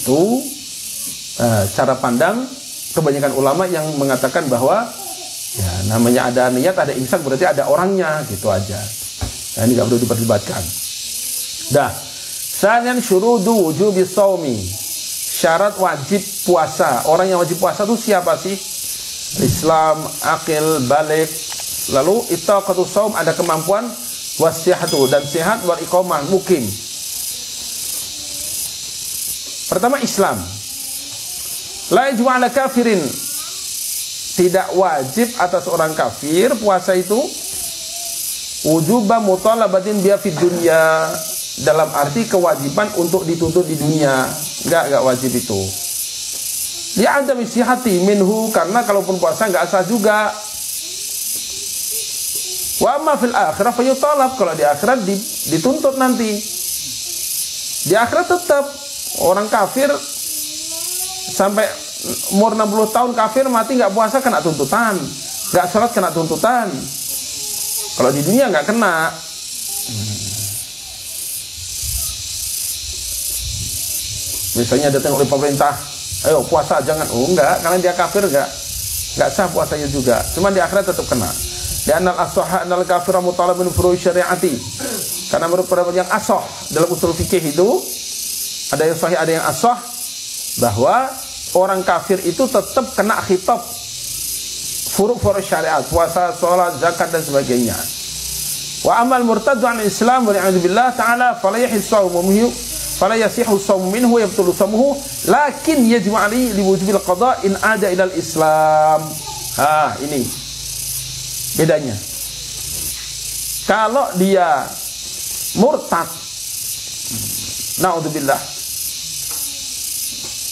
itu cara pandang kebanyakan ulama yang mengatakan bahwa ya namanya ada niat, ada imsak, berarti ada orangnya, gitu aja. Nah, ini nggak perlu diperdebatkan. Dah. Sanian syurudu wujubi shaumi. Syarat wajib puasa. Orang yang wajib puasa itu siapa sih? Islam, akil, balik. Lalu itaqatus shaum, ada kemampuan, wasihatu, dan sehat, wal iqamah, mukim. Pertama Islam. La yajibu ala kafirin. Tidak wajib atas orang kafir puasa itu wujuba mutalabatin biya fid dunya, dalam arti kewajiban untuk dituntut di dunia. Enggak wajib itu. Dia ada misihati minhu, karena kalaupun puasa enggak sah juga. Wa amma fil akhirah fayutalab, kalau di akhirat dituntut nanti. Di akhirat tetap orang kafir sampai umur 60 tahun kafir mati enggak puasa kena tuntutan, enggak salat kena tuntutan. Kalau di dunia nggak kena. Misalnya datang oleh pemerintah, ayo puasa jangan, enggak, karena dia kafir enggak sah puasanya juga. Cuma di akhirat tetap kena. Dan al-asah anal kafir mutalabun furu syariati. Karena menurut pendapat yang asah dalam usul fikih itu ada yang sahih, ada yang asah, bahwa orang kafir itu tetap kena khitab furu syariat, puasa, sholat, zakat dan sebagainya. Wa amal murtaddu an Islam wa li'adzubillah ta'ala fala yahissu minhu fala yasihu shawm minhu yabtulu shamuhu lakin yajibu alaihi liwujubil qada in ada ilal Islam. Ini bedanya. Kalau dia murtad, naudzubillah,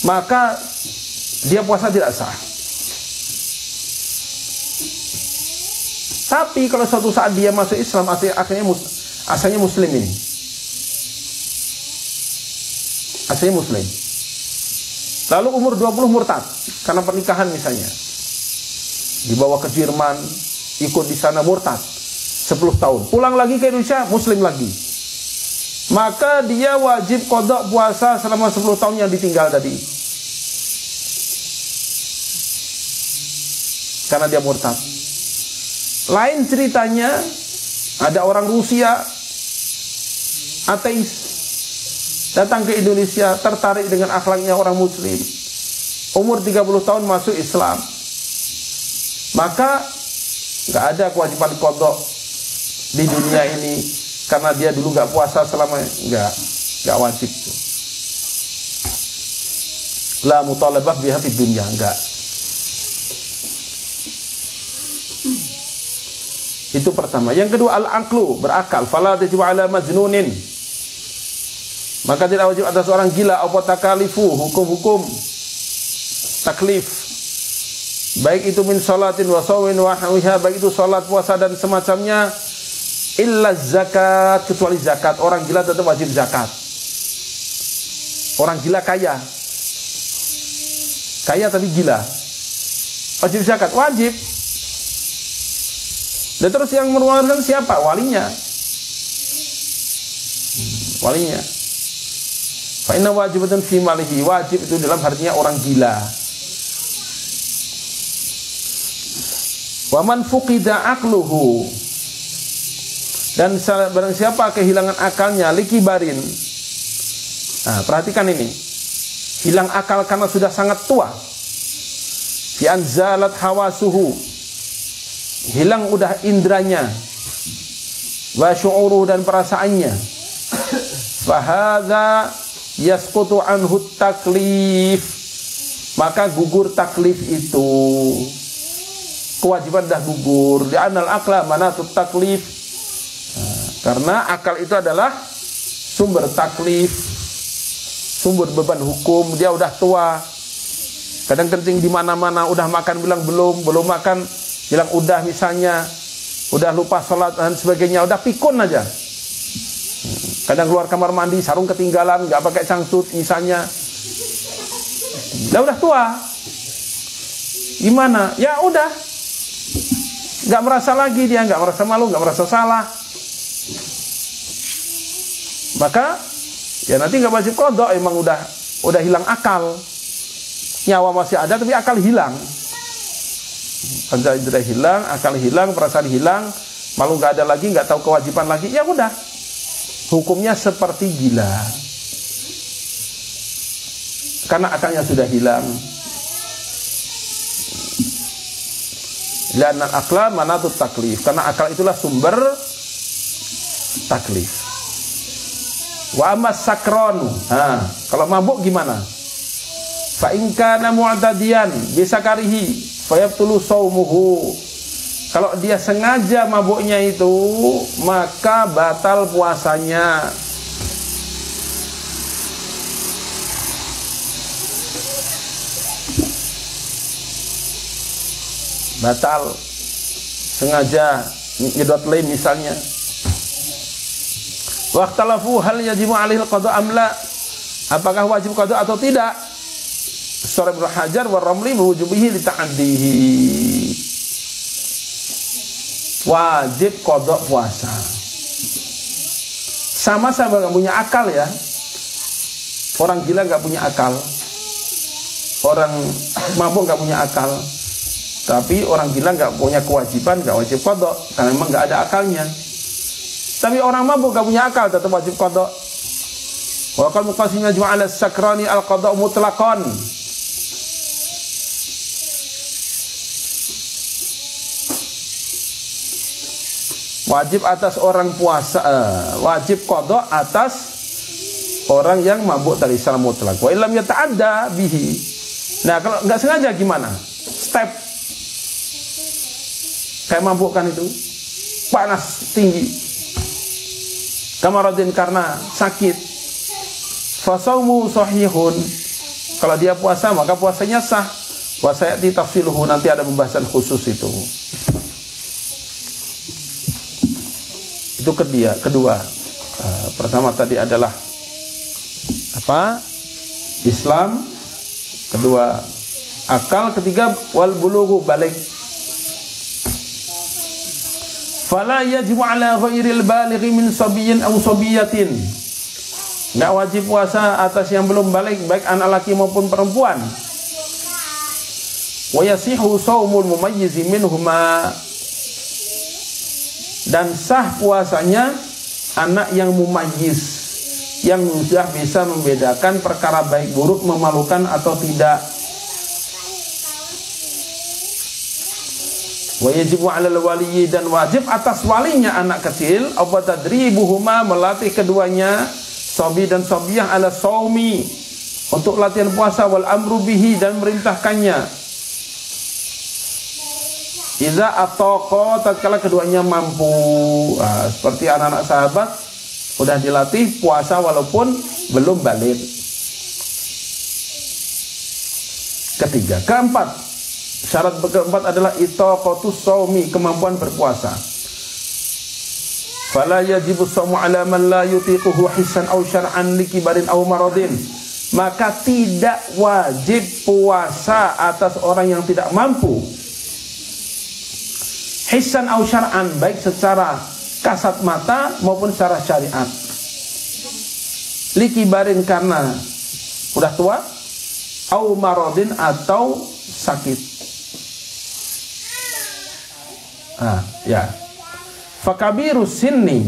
maka dia puasa tidak sah. Tapi kalau suatu saat dia masuk Islam, asalnya muslim ini. Asalnya muslim. Lalu umur 20 murtad karena pernikahan misalnya. Dibawa ke Jerman, ikut di sana murtad 10 tahun. Pulang lagi ke Indonesia, muslim lagi. Maka dia wajib qada puasa selama 10 tahun yang ditinggal tadi. Karena dia murtad. Lain ceritanya, ada orang Rusia ateis datang ke Indonesia, tertarik dengan akhlaknya orang muslim, umur 30 tahun masuk Islam, maka nggak ada kewajiban qada di dunia ini karena dia dulu nggak puasa selama, nggak wajib. La mutalabah biha fid dunya, enggak. Itu pertama. Yang kedua al-aqlu, berakal. Fala tajibu ala majnunin, maka tidak wajib atas orang gila. Apa takalifu, hukum-hukum taklif, baik itu min salatin wa shawmin wa hawiha, baik itu salat, puasa dan semacamnya, illa zakat, kecuali zakat. Orang gila tetap wajib zakat. Orang gila kaya tapi gila, wajib zakat, wajib. Dan terus yang mengeluarkan siapa? Walinya. Fa inna wajibatan fi malihi, wajib itu dalam artinya orang gila. Wa man fuqida aqluhu, dan barang siapa kehilangan akalnya, likibarin. Nah, perhatikan ini. Hilang akal karena sudah sangat tua. Fi anzalat hawasuhu, hilang udah indranya, wa syu'uruhu, dan perasaannya. Fahadha yasqutu anhu taklif, maka gugur taklif itu, kewajiban dah gugur. Li'anal aqla manatut taklif, karena akal itu adalah sumber taklif, sumber beban hukum. Dia udah tua, kadang kencing di mana-mana, udah makan bilang belum makan bilang udah, misalnya udah lupa sholat dan sebagainya, udah pikun aja. Kadang keluar kamar mandi, sarung ketinggalan, nggak pakai cangcut misalnya. Udah tua, gimana? Ya udah, nggak merasa lagi dia, nggak merasa malu, nggak merasa salah. Maka ya nanti nggak wajib qada, emang udah udah hilang akal. Nyawa masih ada tapi akal hilang. Panca indera hilang, akal hilang, perasaan hilang, malu nggak ada lagi, nggak tahu kewajiban lagi, ya udah. Hukumnya seperti gila. Karena akalnya sudah hilang. Li'anna al-aqla manatut taklif. Karena akal itulah sumber taklif. Wa amma sakronu. Kalau mabuk gimana? Fa in kana mu'tadiyan bisakarihi fayabtulu shaumuhu. Kalau dia sengaja mabuknya itu, maka batal puasanya. Batal. Sengaja nyedot lem misalnya. Waqtalafu hal yajibu alaihi al-qada' am la? Apakah wajib qada atau tidak? Sura Ibnu Hajar wa Ramli wujubihi li ta'addihi. Wajib qada puasa. Sama-sama enggak punya akal ya. Orang gila enggak punya akal. Orang mabuk enggak punya akal. Tapi orang gila enggak punya kewajiban, enggak wajib qada karena memang enggak ada akalnya. Tapi orang mabuk enggak punya akal tetap wajib qada. Wa qad muqasimna jum'ala sakrani al-qada mutlaqan. Wajib atas orang puasa, wajib qada atas orang yang mabuk tadi secara mutlak. Wa illam yata'adda bihi. Nah, kalau enggak sengaja gimana? Step kayak mabuk kan itu panas tinggi, kamaradin karena sakit, fasaumu sahihun. Kalau dia puasa maka puasanya sah. Wa sayati tafsiluhu, nanti ada pembahasan khusus itu. Itu kedua. Pertama tadi adalah apa? Islam. Kedua akal. Ketiga wal bulughu, balik. Fala yajibu ala ghairil balighi min sabiyyin aw sabiyatin. Enggak wajib puasa atas yang belum balik, baik anak laki maupun perempuan. Wa yasihu shaumul mumayyiz minhuma. Dan sah puasanya anak yang mumayyiz, yang sudah bisa membedakan perkara baik buruk, memalukan atau tidak. Wa yajibu 'alal waliyyi, dan wajib atas walinya anak kecil, apa tadribuhuma, melatih keduanya, sobi dan sobiyah, ala shaumi, untuk latihan puasa, wal amru bihi, dan merintahkannya. Iza atoko, tatkala keduanya mampu. Seperti anak-anak sahabat udah dilatih puasa walaupun belum balik. Keempat, syarat keempat adalah itaqatus shaumi, kemampuan berpuasa. Fala yajibu shaumu ala man la yutiquhu hissan aw syar'an likibarin aw maradin. Maka tidak wajib puasa atas orang yang tidak mampu, hissan au syar'an, baik secara kasat mata maupun secara syariat. Likibarin, karena udah tua, au maradin, atau sakit. Ya. Fakabiru sinni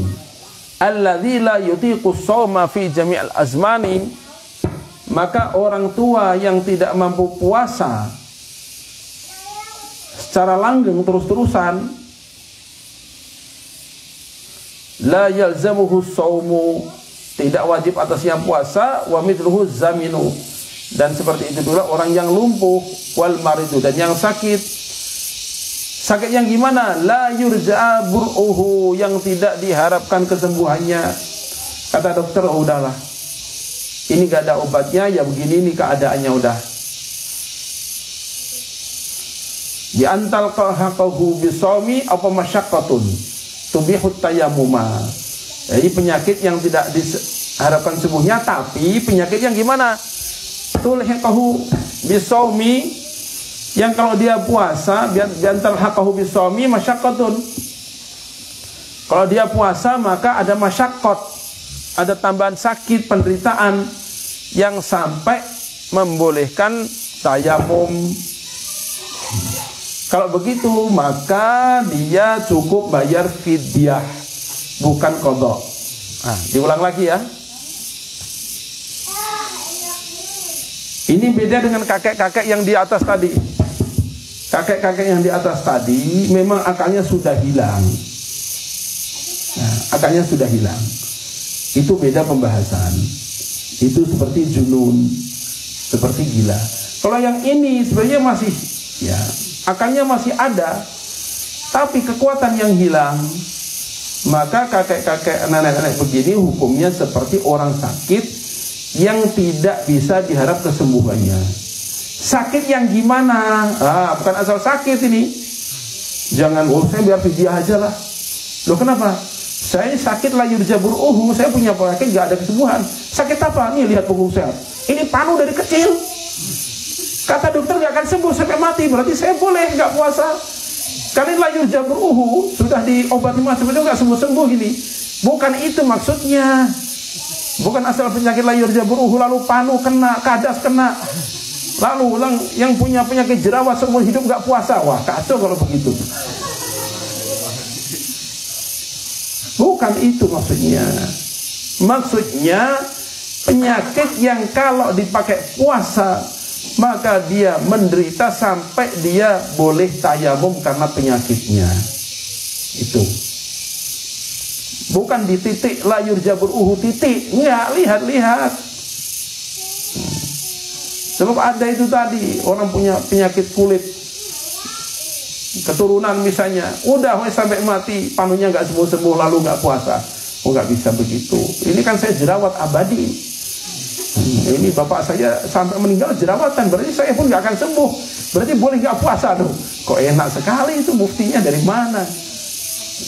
alladzi la yutiqu shauma fi jami'il azmani, maka orang tua yang tidak mampu puasa secara langgeng terus-terusan, la yalzamuhu shaumu, tidak wajib atasnya puasa, wa mithluhu zaminu, dan seperti itu pula orang yang lumpuh, wal maridu, dan yang sakit. Sakit yang gimana? La yurja'a bur'uhu, yang tidak diharapkan kesembuhannya. Kata dokter, oh udahlah, ini gak ada obatnya, ya begini ini keadaannya udah. Di antal qahaqahu bisawmi apa masyaqqatun tubihut tayammuma. Jadi penyakit yang tidak diharapkan sembuhnya, tapi penyakit yang gimana? Tulhiqahu bisawmi, yang kalau dia puasa, di antal haqahu bisawmi masyaqqatun. Kalau dia puasa maka ada masyaqqat, ada tambahan sakit, penderitaan. yang sampai membolehkan tayamum. Kalau begitu maka dia cukup bayar fidyah, bukan qadha. Nah, diulang lagi ya. Ini beda dengan kakek-kakek yang di atas tadi. Kakek-kakek yang di atas tadi memang akalnya sudah hilang. Nah, akalnya sudah hilang. Itu beda pembahasan. Itu seperti junun, seperti gila. Kalau yang ini sebenarnya masih, ya, akalnya masih ada, tapi kekuatan yang hilang. Maka kakek-kakek, nenek-nenek begini hukumnya seperti orang sakit yang tidak bisa diharap kesembuhannya. Sakit yang gimana? Bukan asal sakit ini. Jangan, saya biar fidyah aja lah. Loh kenapa? Saya sakit la yurjabur uhu, saya punya penyakit gak ada kesembuhan. Sakit apa? Nih lihat punggung saya. Ini panu dari kecil. Kata dokter gak akan sembuh sampai mati. Berarti saya boleh gak puasa. Kalian la yurjabur uhu, sudah diobati macam-macam gak sembuh-sembuh ini. Bukan itu maksudnya. Bukan asal penyakit la yurjabur uhu lalu panu kena, kadas kena. Lalu yang punya penyakit jerawat seumur hidup gak puasa. Wah kacau kalau begitu. Bukan itu maksudnya. Maksudnya penyakit yang kalau dipakai puasa maka dia menderita sampai dia boleh tayamum karena penyakitnya. Itu. Bukan di titik la yurjabur uhu titik. Enggak, lihat-lihat. Sebab ada itu tadi, orang punya penyakit kulit keturunan misalnya, udah sampai mati panunya nggak sembuh-sembuh lalu nggak puasa. Nggak bisa begitu. Ini kan saya jerawat abadi. Ini bapak saya sampai meninggal jerawatan, berarti saya pun nggak akan sembuh. Berarti boleh nggak puasa dong? Kok enak sekali itu, muftinya dari mana?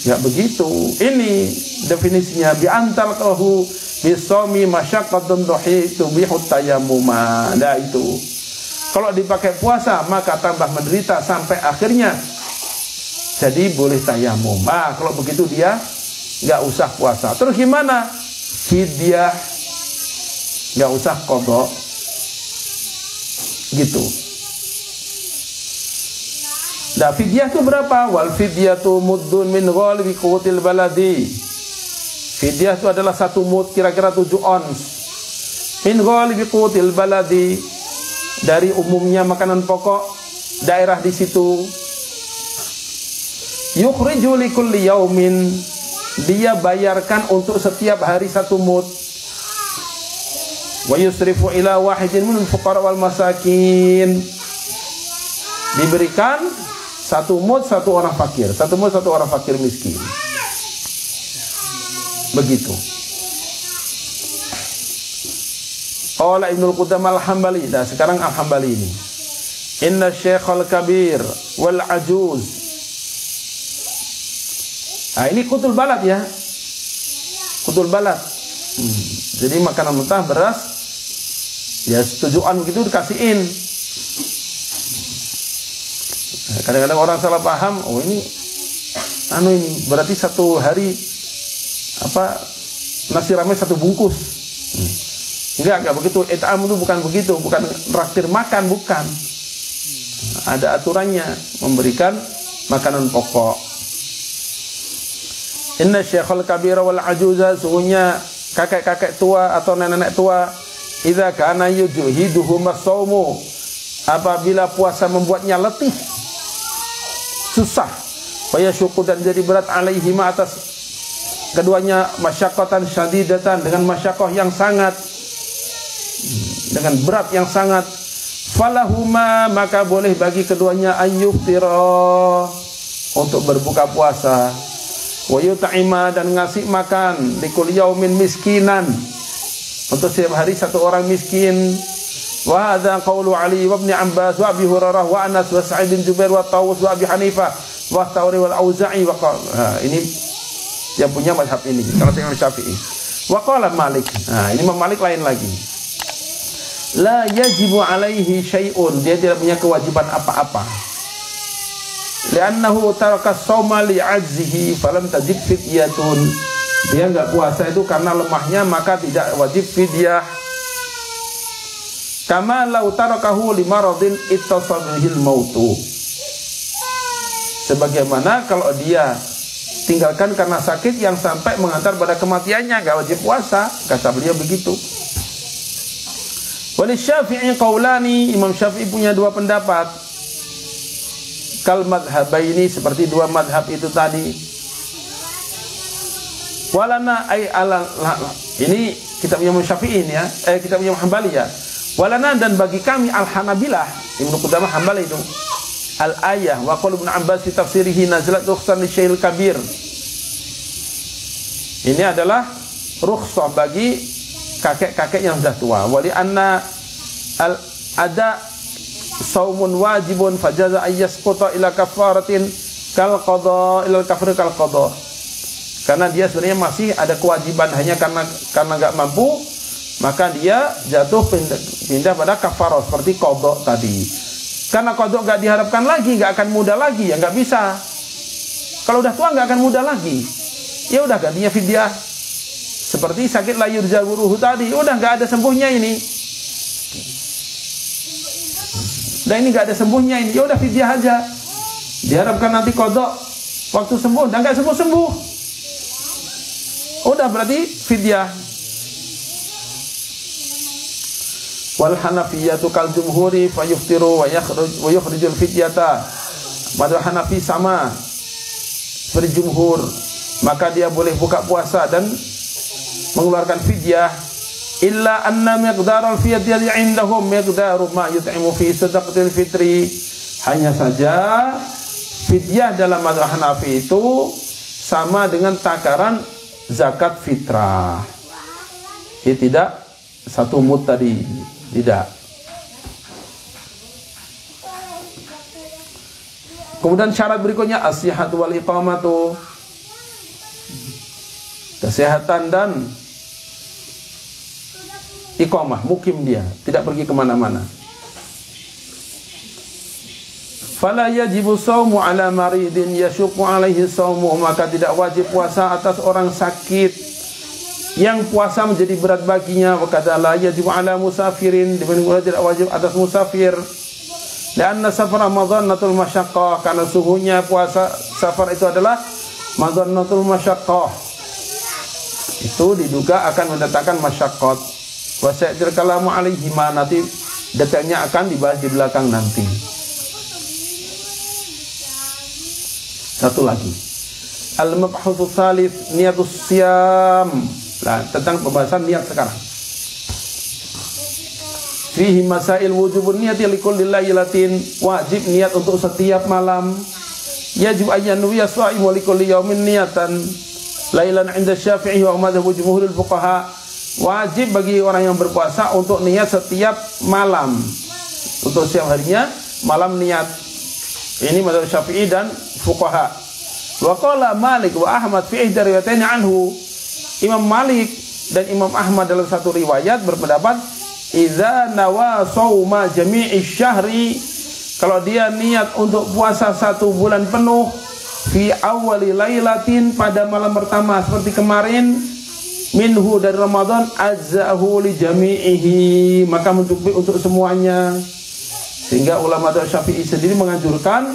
Nggak begitu. Ini definisinya bi'antal qahu bisomi masyaqqatun tubihu tayammuma. Nah itu. Kalau dipakai puasa maka tambah menderita sampai akhirnya jadi boleh tayamum. Kalau begitu dia nggak usah puasa. Terus gimana? Fidyah, nggak usah qadha. Gitu. Nah fidyah itu berapa? Wal fidyatu muddun min ghalibi qutil baladi. Fidyah itu adalah 1 mud, kira-kira 7 ons. Min ghalibi qutil baladi, dari umumnya makanan pokok daerah di situ. Yukhriju li kulli yaumin, dia bayarkan untuk setiap hari 1 mud. Wa yusrifu ila wahidin min fuqara wal masakin, diberikan 1 mud 1 orang fakir, 1 mud 1 orang fakir miskin. Begitu. Qala Ibnul Qudam al-Hambali. Nah sekarang al-Hambali ini, inna syekhal kabir wal ajuz. Nah ini kutul balad ya, kutul balad. Jadi makanan mentah, beras, ya setujuan begitu dikasihin. Kadang-kadang orang salah paham, oh ini berarti 1 hari nasi rames 1 bungkus. Enggak begitu. It'am itu bukan begitu, bukan traktir makan, bukan. Ada aturannya, memberikan makanan pokok. Inna syekhal kabira wal ajuza, sungguhnya kakek-kakek tua atau nenek-nenek tua, idza kana yujhiduhum as-saumu, apabila puasa membuatnya letih, susah, fayasyuqu, dan jadi berat, alaihim, atas keduanya, masyaqqatan syadidatan, dengan masyaqqah yang sangat, dengan berat yang sangat, falahuma, maka boleh bagi keduanya ayyuftira, untuk berbuka puasa, wa yut'ima, dan ngasih makan, likul yaumin miskinan, untuk setiap hari 1 orang miskin. Wa hadza qaulu Ali wa Ibnu Abbas wa Abi Hurairah wa Anas wa Sa'id bin Jubair wa Tawus wa Abi Hanifah wa Thawri wal Auza'i wa ini yang punya mazhab ini. Kalau Imam Syafi'i. Wa qala Malik. Ini Imam Malik lain lagi. La yajibu alaihi syai'un, dia tidak punya kewajiban apa-apa. Li'annahu taraka shauma li'ajzihi falam tajib fidyatun. Dia enggak puasa itu karena lemahnya, maka tidak wajib fidyah. Kama law tarakahu limaradin ittasabihil mautu. Sebagaimana kalau dia tinggalkan karena sakit yang sampai mengantar pada kematiannya, enggak wajib puasa, kata beliau begitu. Wali Syafi'i qaulani, Imam Syafi'i punya dua pendapat. Kal madhhabaini, seperti dua madhab itu tadi. Walana ay ala, ini kitabnya Imam Syafi'i ini ya, kitabnya Imam Hambali ya. Walana, dan bagi kami Al-Hanabilah, Ibnu Qudamah Hambali itu, al-ayah wa qala Ibnu Abbas fi tafsirihi nazalat rukhsan li syai'il kabir. Ini adalah rukhsah bagi kakek-kakek yang sudah tua. Wali anna ada saumun wajibun fajaza ayyasquta ila kafaratin kal qada ila kafir kal qada. Karena dia sebenarnya masih ada kewajiban, hanya karena enggak mampu, maka dia jatuh pindah pada kafarah seperti qada tadi. Karena qada enggak diharapkan lagi, enggak akan mudah lagi, ya enggak bisa. Kalau udah tua enggak akan mudah lagi. Ya udah gantinya fidyah. Seperti sakit la yurja wuruhu tadi, udah enggak ada sembuhnya ini. Dan ini enggak ada sembuhnya ini, ya udah fidyah aja. Diharapkan nanti qada waktu sembuh, dan enggak sembuh-sembuh. Udah berarti fidyah. Wal Hanafiyatu kal jumhuri fayuftiru wa yukhrijul fidyata. Madhab Hanafi sama seperti jumhur, maka dia boleh buka puasa dan mengeluarkan fidyah. Illa anna miqdaral fidyati indahum miqdaru ma yut'imu fi sadaqatil fitri. Hanya saja fidyah dalam madhab Hanafi itu sama dengan takaran zakat fitrah. Ini tidak satu mud tadi, tidak. Kemudian syarat berikutnya as-sihhatu wal iqamatu. Kesehatan dan iqamah, mukim dia, tidak pergi kemana-mana. Fala yajibu shaumu ala maridin yashuqqu alaihi shaumu, maka tidak wajib puasa atas orang sakit yang puasa menjadi berat baginya. Wa kadza la yajibu ala musafirin, demikian tidak wajib atas musafir. Karena safar madhannatul masyaqqah, karena suhunya puasa safar itu adalah madhannatul masyaqqah. Itu diduga akan mendatangkan masyaqqat. Wa sa'ir kalamu alaihi ma, nanti detailnya akan dibahas di belakang nanti. Satu lagi, al-mabhutsu tsalits niyatus siyam. Nah, tentang pembahasan niat sekarang. Fihi masail wujubun niyati likulli lailatin, wajib niat untuk setiap malam. Yajib ayyan nuwiya sha'imu likulli yaumin niyatan. Lailan 'inda Syafi'i wa madhhabu jumhuril fuqaha. Wajib bagi orang yang berpuasa untuk niat setiap malam. Untuk setiap harinya malam niat. Ini madhab Syafi'i dan fuqaha. Wa qala Malik wa Ahmad fi ihda riwayatain anhu. Imam Malik dan Imam Ahmad dalam satu riwayat berpendapat idza nawa shauma jami'i syahri, kalau dia niat untuk puasa 1 bulan penuh, fi awwali lailatin, pada malam pertama seperti kemarin, minhu dari Ramadan, azzahu li jami'ihi, maka mencukupi untuk semuanya. Sehingga ulama Syafi'i sendiri menganjurkan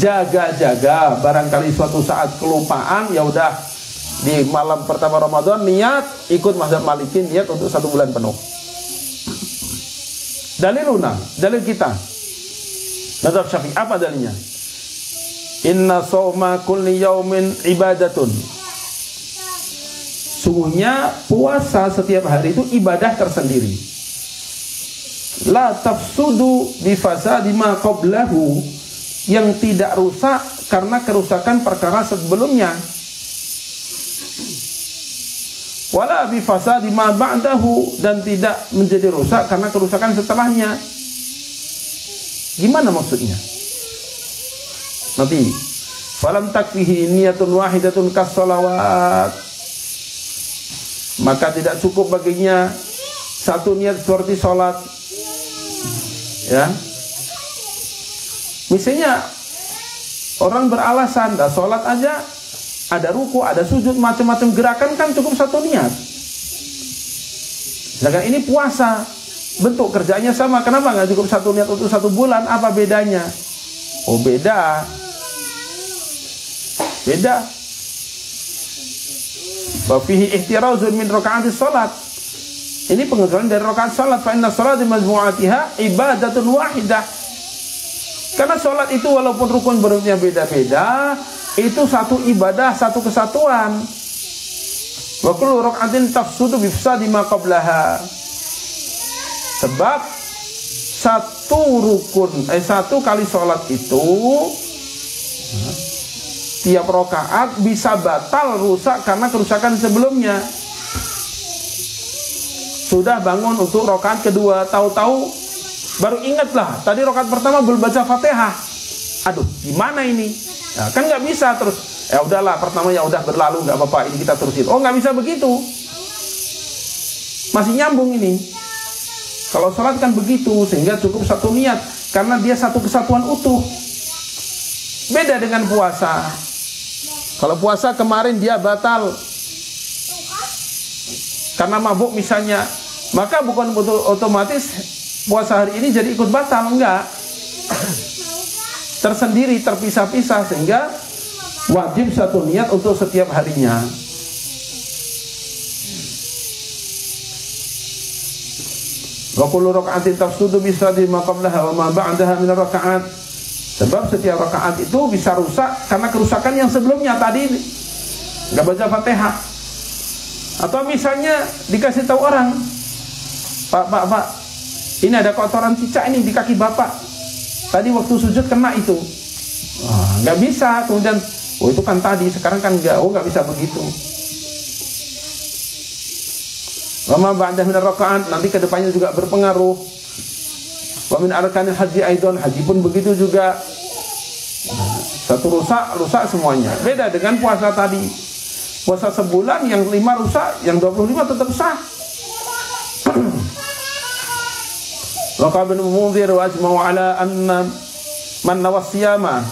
jaga-jaga, barangkali suatu saat kelupaan, ya udah di malam pertama Ramadan niat, ikut mazhab Maliki, niat untuk 1 bulan penuh. Daliluna, dalil kita mazhab Syafi'i, apa dalilnya? Inna shauma kulli yaumin ibadatun. Sungguhnya puasa setiap hari itu ibadah tersendiri. La tafsudu bi fasadi ma qablahu, yang tidak rusak karena kerusakan perkara sebelumnya. Wala bi fasadi ma ba'dahu, dan tidak menjadi rusak karena kerusakan setelahnya. Gimana maksudnya? Nanti falam takfihi niyatun wahidatun kas-shalawat, maka tidak cukup baginya satu niat seperti sholat. Ya, misalnya orang beralasan, dah sholat aja ada ruku, ada sujud, macam-macam gerakan, kan cukup satu niat. Sedangkan ini puasa, bentuk kerjanya sama. Kenapa nggak cukup satu niat untuk 1 bulan? Apa bedanya? Oh, beda. Wa fihi ihtirazun min raka'atis salat. Ini pengecualian dari rakaat salat. Fa inna salata majmu'atiha ibadatun wahidah. Karena salat itu walaupun rukun bentuknya beda-beda, itu satu ibadah, satu kesatuan. Wa kullu raka'atin tafsudu bi ifsadi ma qablaha. Sebab satu kali salat itu tiap rakaat bisa batal, rusak karena kerusakan sebelumnya. Sudah bangun untuk rakaat kedua, tahu-tahu baru ingatlah tadi rakaat pertama belum baca Fatihah. Aduh, gimana ini? Nah, kan nggak bisa terus. Ya udahlah, pertama ya udah berlalu, nggak apa-apa, ini kita terusin. Oh, nggak bisa begitu. Masih nyambung ini. Kalau sholat kan begitu, sehingga cukup satu niat karena dia satu kesatuan utuh. Beda dengan puasa. Kalau puasa kemarin dia batal karena mabuk misalnya, maka bukan betul otomatis puasa hari ini jadi ikut batal, enggak. Tersendiri, terpisah-pisah, sehingga wajib satu niat untuk setiap harinya. Wa kullu raka'atin tafsudu bi salati ma qablaha wa ma ba'daha min raka'at. Sebab setiap rakaat itu bisa rusak karena kerusakan yang sebelumnya tadi enggak baca Fatihah. Atau misalnya dikasih tahu orang, Pak, ini ada kotoran cicak ini di kaki Bapak. Tadi waktu sujud kena itu. Nggak bisa. Kemudian, oh itu kan tadi, sekarang kan nggak. Oh, nggak bisa begitu. Wama ba'dah min rakaat, nanti kedepannya juga berpengaruh. Wa min arkanil haji aidon, haji pun begitu juga. Satu rusak semuanya. Beda dengan puasa tadi. Puasa sebulan yang 5 rusak, yang 25 tetap sah. Laqad bin Munzir wa ajma'u ala anna man nawassiyama.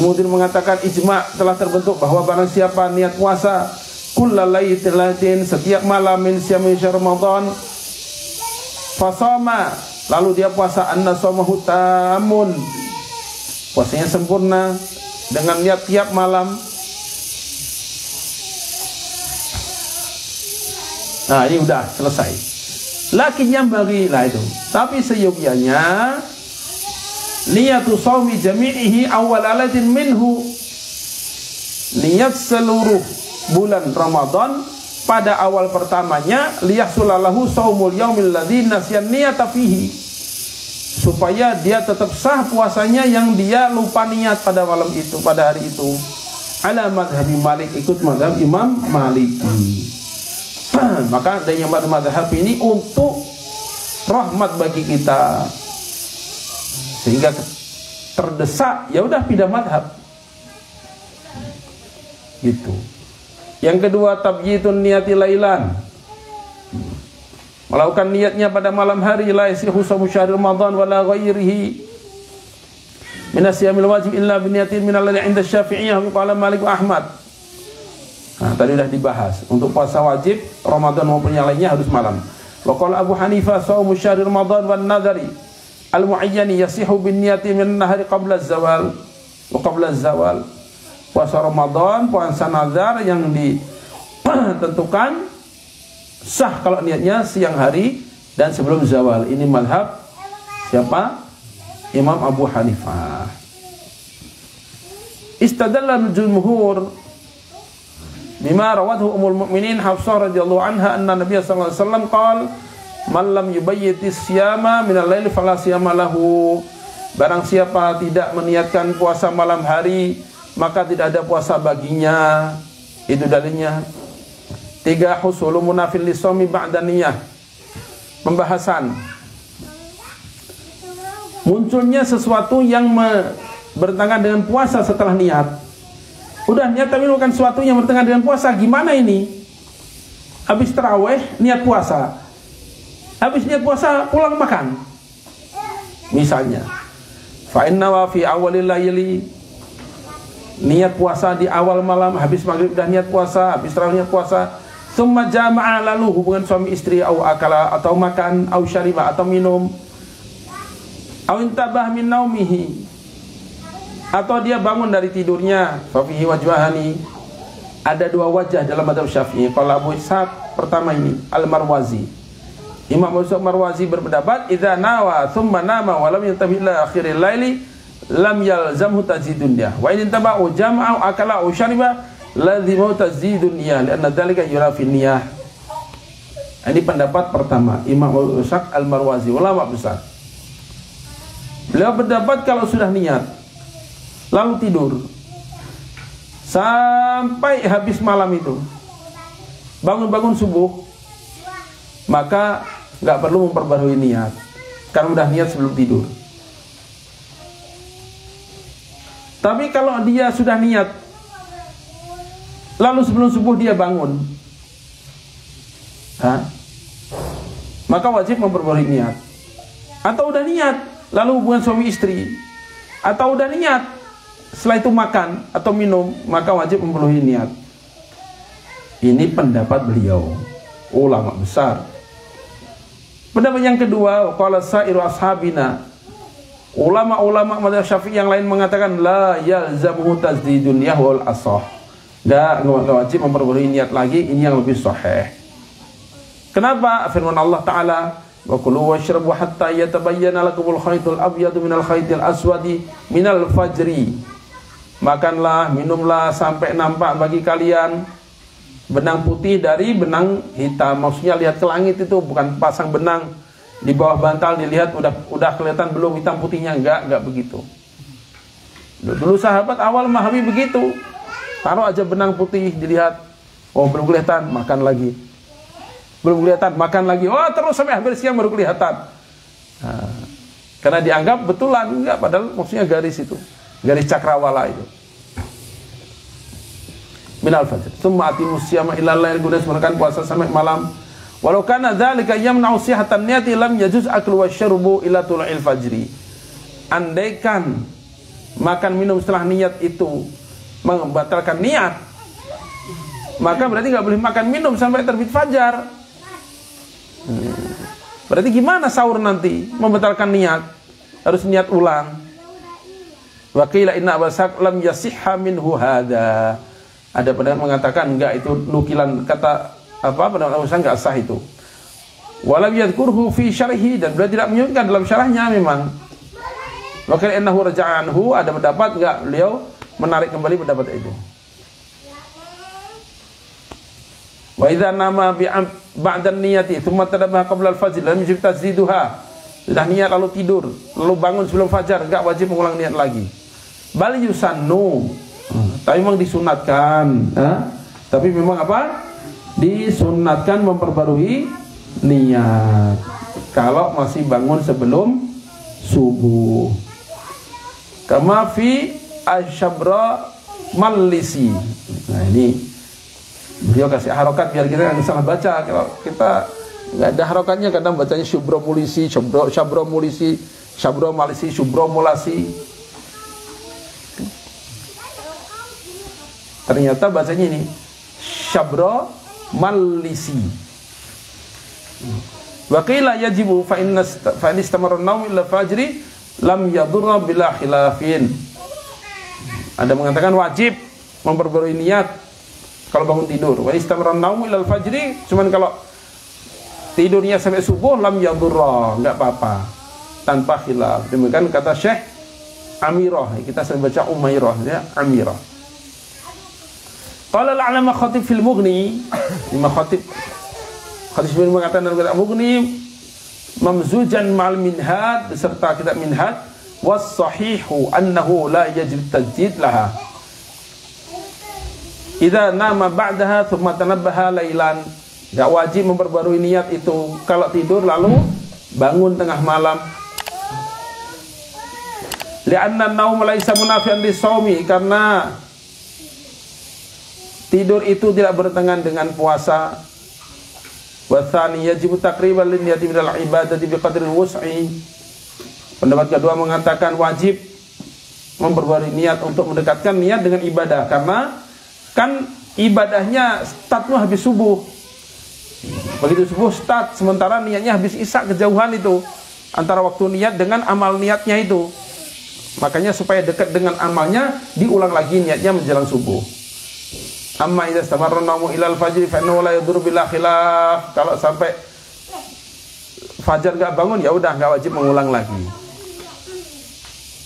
Munzir mengatakan ijma' telah terbentuk bahwa barang siapa niat puasa kullalailatin, setiap malam min siyami Ramadan, fasama, lalu dia puasa, anna shaumahu tamun, puasanya sempurna dengan niat tiap malam. Nah, ini udah selesai. Lakin yang bagilah itu. Tapi seyogianya niyatu shaumi jami'ihi awal alatin minhu. Niat seluruh bulan Ramadan pada awal pertamanya liyahsulalahu shaumul yaumil ladzi nasyan niyata fihi. Supaya dia tetap sah puasanya yang dia lupa niat pada malam itu, pada hari itu. Ala madhabi Malik, ikut madhab Imam Malik. Maka adanya madhab ini untuk rahmat bagi kita, sehingga terdesak ya udah pindah madhab gitu. Yang kedua, tabjitun niyati lailan, melakukan niatnya pada malam hari. La yasihu shaum syahr Ramadan wala ghairihi min asyamil wajib illa bi niyatin min alladhi 'inda Syafi'iyah wa qala Malik wa Ahmad. Nah, tadi sudah dibahas. Untuk puasa wajib Ramadan maupun yang lainnya harus malam. Wa qala Abu Hanifah shaumu syahri Ramadan wan nadhari al-mu'ayyani yasihu bin niyati min nahari qabla az-zawal wa qabla az-zawal. Puasa Ramadan, puasa nazar yang ditentukan sah kalau niatnya siang hari dan sebelum zawal. Ini mazhab siapa? Imam Abu Hanifah. Istadalla al-jumhur bima rawathu Ummul Mukminin Hafsah radhiyallahu anha anna Nabiy sallallahu alaihi wasallam qala man lam yubayyitis siyama minal laili fala siyama lahu. Barang siapa tidak meniatkan puasa malam hari, maka tidak ada puasa baginya. Itu dalilnya. 3 husulu munafil lisawmi ba'da niyah. Pembahasan munculnya sesuatu yang bertentangan dengan puasa setelah niat. Udah niat tapi bukan sesuatu yang bertentangan dengan puasa. Gimana ini? Habis tarawih niat puasa, habis niat puasa pulang makan. Misalnya, fa inna wa fi awalil laili, niat puasa di awal malam, habis maghrib udah niat puasa, habis tarawih niat puasa. Tsumma jama'a, lalu hubungan suami istri, au akala, atau makan, au syariba, atau minum, au intabah min naumihi, atau dia bangun dari tidurnya, fa fihi wajhani, ada dua wajah dalam madzhab Syafi'i. Qala Abu Ishaq, pertama ini Al-Marwazi, Imam Abu Ishaq Marwazi berpendapat, idza nawa tsumma nama wa lam yantabi ila akhiril laili lam yalzamhu tajdidun niyah, wa in tabau jama'a akala au syariba lazimu tazdidun niyah lianna dzalika yurafi niyah. Ini pendapat pertama Imam Abu Ishaq Al-Marwazi, ulama besar. Beliau berpendapat kalau sudah niat lalu tidur sampai habis malam itu, bangun-bangun subuh, maka nggak perlu memperbarui niat karena udah niat sebelum tidur. Tapi kalau dia sudah niat lalu sebelum subuh dia bangun, maka wajib memperbarui niat. Atau udah niat lalu hubungan suami istri, atau udah niat setelah itu makan atau minum, maka wajib memperbarui niat. Ini pendapat beliau, ulama besar. Pendapat yang kedua, qala sa'iru ashabina, ulama-ulama madzhab Syafi'i yang lain mengatakan la yalzamu tazdidun niyah wal ashah. Nggak wajib memperbarui niat lagi, ini yang lebih sahih. Kenapa? Firman Allah Ta'ala, wa kulu washrabu hatta yatabayyana lakumul khaytul abyadu minal khaytil aswadi minal fajri. Makanlah, minumlah sampai nampak bagi kalian benang putih dari benang hitam. Maksudnya lihat ke langit itu, bukan pasang benang di bawah bantal dilihat udah kelihatan belum hitam putihnya, enggak begitu. Dulu sahabat awal memahami begitu. Taruh aja benang putih dilihat, oh belum kelihatan, makan lagi. Belum kelihatan, makan lagi. Oh terus sampai hampir siang baru kelihatan. Karena dianggap betulan, enggak, padahal maksudnya garis itu, garis cakrawala itu. Minal fajr. Tsumma atimus siyama ilal lail, kemudian sempurnakan puasa sampai malam. Walau kana dzalika yamna'u sihhatan niyati lam yajuz aklu wasyarbu ila tula'il fajri. Andaikan makan minum setelah niat itu membatalkan niat, maka berarti nggak boleh makan minum sampai terbit fajar. Berarti gimana sahur nanti? Membatalkan niat, harus niat ulang. Wa qila inna abasak lam yasihha minhu hadza. Ada pendapat mengatakan enggak, itu nukilan kata pendapat Abu Ishaq enggak sah itu. Walam yadhkurhu fi syarhi, dan beliau tidak menyebutkan dalam syarahnya memang. Wa qila innahu raja'a anhu, ada pendapat enggak, beliau menarik kembali pendapat itu. Wa idza nama ba'da niyati thumma tadabbah qabla al-fajr lam yajib tazdiduha. Sudah niat lalu tidur, lalu bangun sebelum fajar, enggak wajib mengulang niat lagi. Bal yusannu, tapi memang disunatkan, tapi memang apa? Disunatkan memperbarui niat kalau masih bangun sebelum subuh. Kama fi Asyabra Malisi. Nah ini beliau kasih harokat biar kita nggak salah baca. Kalau kita nggak ada harokatnya, kadang bacanya Syubro Mulisi, Syabro Mulisi, Syabro Malisi, Syubro Mulasi. Ternyata bacanya ini Syabro Malisi. Wa qila yajibu fa in istamara an-nawm ila fajri lam yadurra bila khilafin. Ada mengatakan wajib memperbarui niat kalau bangun tidur. Wa istamara an-nawm ila fajri, cuman kalau tidurnya sampai subuh lam yadurra, enggak apa-apa, tanpa khilaf. Demikian kata Syekh Amirah. Kita sering baca Umairah, ya, Amirah. Qala al-'alama Khatib fil Mughni, Imam Khatib mengatakan dalam kitab Mughni, mamzujan ma'al minhad, beserta kitab minhad, was sahihu annahu la yajib tajdid laha idza nama ba'daha thumma tanabbaha lailan. Enggak wajib memperbarui niat itu kalau tidur lalu bangun tengah malam. Li'anna an-naum laisa munafi'an lis-shaumi, karena tidur itu tidak bertentangan dengan puasa. Wa tsani yajibu taqriban lin niyati minal ibadati biqadril wus'i. Pendapat kedua mengatakan wajib memperbarui niat untuk mendekatkan niat dengan ibadah, karena kan ibadahnya startnya habis subuh. Begitu subuh start, sementara niatnya habis isya kejauhan itu antara waktu niat dengan amal niatnya itu. Makanya supaya dekat dengan amalnya, diulang lagi niatnya menjelang subuh. Amma idza istamarra naumu ilal fajri fa innahu la yadur bil khilaf. Kalau sampai fajar enggak bangun, ya udah enggak wajib mengulang lagi.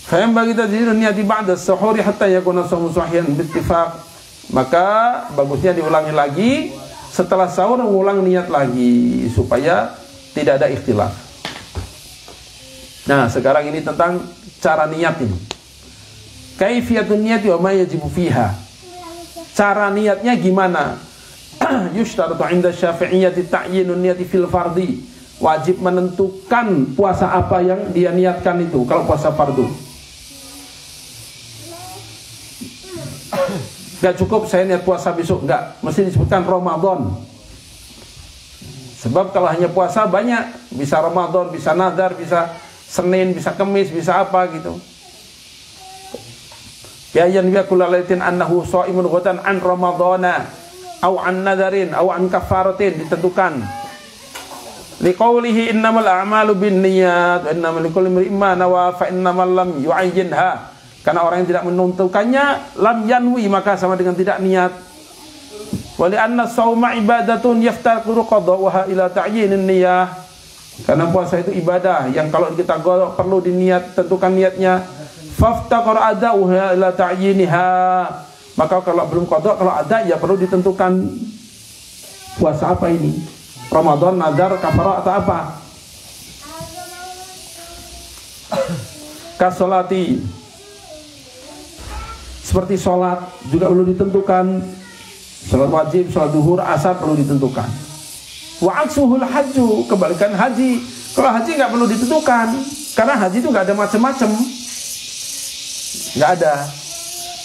Fa yang bagi tajdirun niati ba'da as-suhuri hatta yakuna shaum sahihan bi ittifaq. Maka bagusnya diulangi lagi. Setelah sahur mengulang niat lagi supaya tidak ada ikhtilaf. Nah, sekarang ini tentang cara niat ini. Kaifiyatun niyati wa ma yajibu fiha. Cara niatnya gimana? Yushtaratu 'inda Syafi'iyyati ta'yinun niyati fil fardhi. Wajib menentukan puasa apa yang dia niatkan itu kalau puasa fardu. Gak cukup saya niat puasa besok, enggak, mesti disebutkan Ramadan. Sebab kalau hanya puasa banyak, bisa Ramadan, bisa nadar, bisa Senin, bisa Kemis, bisa apa gitu. Ya yanwiya kullalaitin annahu shaimun ghadan an Ramadana au an nadarin au an kafaratin, ditentukan. Liqaulihi innamal a'malu binniyat wa innamal likulli imrin ma nawa fa innamal lam yu'ayyinha. Karena orang yang tidak menentukannya lam yanwi, maka sama dengan tidak niat. Wa li anna shauma ibadatun yaftaqiru qada'uha ila ta'yinin niyyah. Karena puasa itu ibadah yang kalau kita perlu diniat, tentukan niatnya. Faftaqar ada'uha ila ta'yiniha. Maka kalau belum qada', kalau ada ya perlu ditentukan puasa apa ini? Ramadan, nadar, kafarah atau apa? Kasolati, seperti sholat juga perlu ditentukan. Sholat wajib, sholat duhur, asar perlu ditentukan. Wa aksuhul hajju, kebalikan haji. Kalau haji nggak perlu ditentukan, karena haji itu nggak ada macam-macam, nggak ada.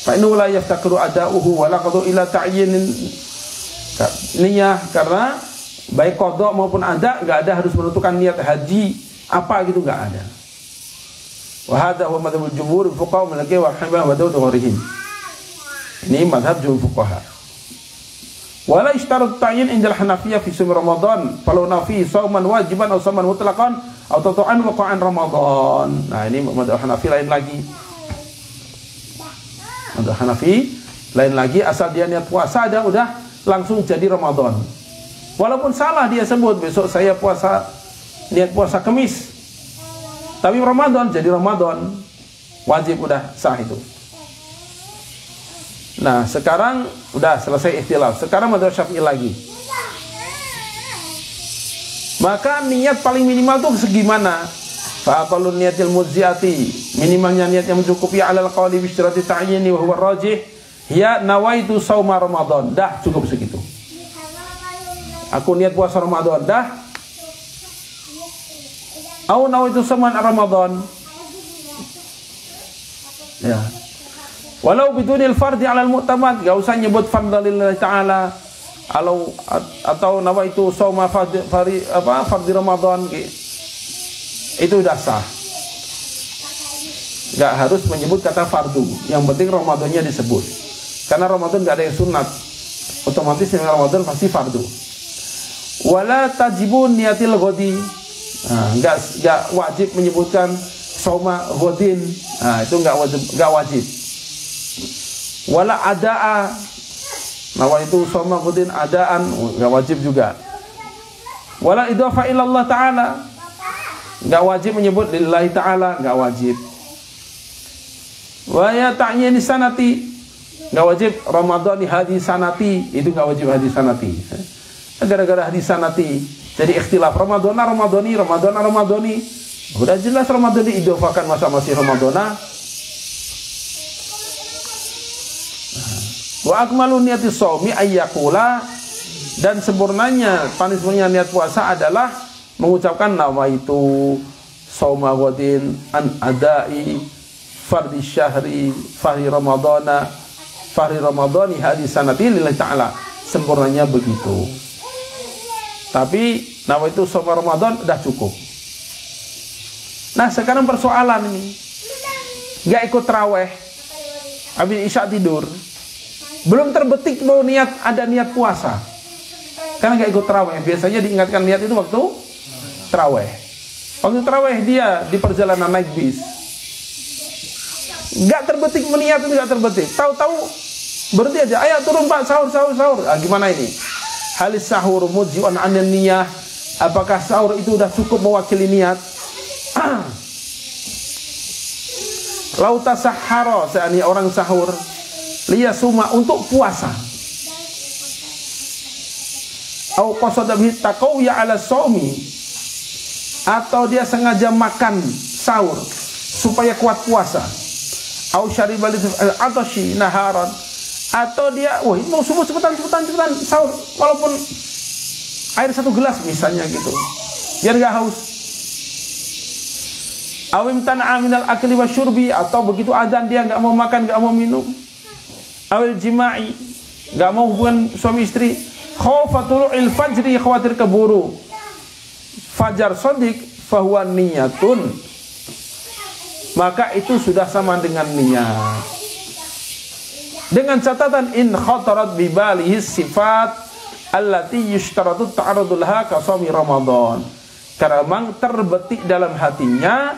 Fa innahu la yaftakiru ada'uhu wa la qadu ila ta'yinin niyah, karena baik qada maupun ada nggak ada harus menentukan niat haji apa gitu, nggak ada. Wa hadha huwa madhhabul jumhur fuqaha Maliki wa Hanafi wa Daud wa ghairihim. Ini madhab jumhur fuqaha. Wala ishtarat ta'yin indal Hanafiyah fi shaum Ramadan, falau nafi shauman wajiban aw shauman mutlaqan aw tata'an waqa'an Ramadan. Nah, ini madhab Hanafi lain lagi. Madhab Hanafi lain lagi, asal dia niat puasa ada udah langsung jadi Ramadan. Walaupun salah dia sebut besok saya puasa, niat puasa Kamis, tapi Ramadan jadi Ramadan, wajib udah sah itu. Nah, sekarang udah selesai ikhtilaf. Sekarang madzhab Syafi'i lagi. Maka niat paling minimal tuh segimana? Fa aqallu niyatil mujziati, minimalnya niat yang mencukupi alal qawli bi istirati ta'yini wa huwa rajih, ya nawaitu shauma Ramadan. Dah cukup segitu. Aku niat puasa Ramadan, dah. Au nawaitu shauma Ramadan. Ya. Walau bidunil fardhi 'alal mu'tamad, enggak usah nyebut fardhu lillahi ta'ala. Atau nawaitu shauma fardhi Ramadan, itu udah sah. Enggak harus menyebut kata fardu. Yang penting Ramadannya disebut. Karena Ramadan enggak ada yang sunat, otomatis yang Ramadan pasti fardu. Wala tajibun niyatil ghadi. Nah, enggak wajib menyebutkan shauma ghadin. Nah, itu enggak wajib. Wala ada'a, nah itu shauma ghadin adaan, enggak wajib juga. Wala idhafa ila Allah ta'ala, enggak wajib menyebut lillahi ta'ala, enggak wajib. Wa ya ta'yin sanati, enggak wajib Ramadhani hadis sanati, itu enggak wajib hadis sanati. Gara-gara hadis sanati jadi ikhtilaf Ramadhana Ramadhani, Ramadhana Ramadhani. Udah jelas Ramadan diidhafakan masa masih Ramadhana. Wa akmalu niyati shaumi ayyakula, dan sempurnanya panisnya niat puasa adalah mengucapkan nama itu shauma ghadin an adai fardhi syahri fahri ramadhana fahri ramadhani hadis sanati lillahi ta'ala. Sempurnanya begitu. Tapi nama itu shauma Ramadan udah cukup. Nah, sekarang persoalan ini, nggak ikut tarawih, habis isya tidur, belum terbetik mau ada niat puasa. karena nggak ikut taraweh. Biasanya diingatkan niat itu waktu taraweh. Waktu taraweh dia di perjalanan naik bis, nggak terbetik meniat itu, nggak terbetik. Tahu-tahu berhenti aja, ayo turun Pak, sahur. Gimana ini? Halis sahur mujzi'un 'anil niyah. Apakah sahur itu udah cukup mewakili niat? Lau tasahhara, seandainya orang sahur, liyasuma, untuk puasa. Au qasada bihi taqawya 'ala shaumi, atau dia sengaja makan sahur supaya kuat puasa. Au syaribal atashi naharan, atau dia mau subuh cepetan sahur walaupun air 1 gelas misalnya gitu, biar gak haus. Awim tan'a minal akli wasyurbi, atau begitu azan dia gak mau makan, gak mau minum. Awil jima'i, gak mau hubungan suami istri. Khawfatul fajri, khawatir keburu fajar sodik, fahuwa niyatun, maka itu sudah sama dengan niat. Dengan catatan in khatarat bibalihi sifat allati yushtaratu ta'arrudu laha ka shaumi Ramadan. Karena memang terbetik dalam hatinya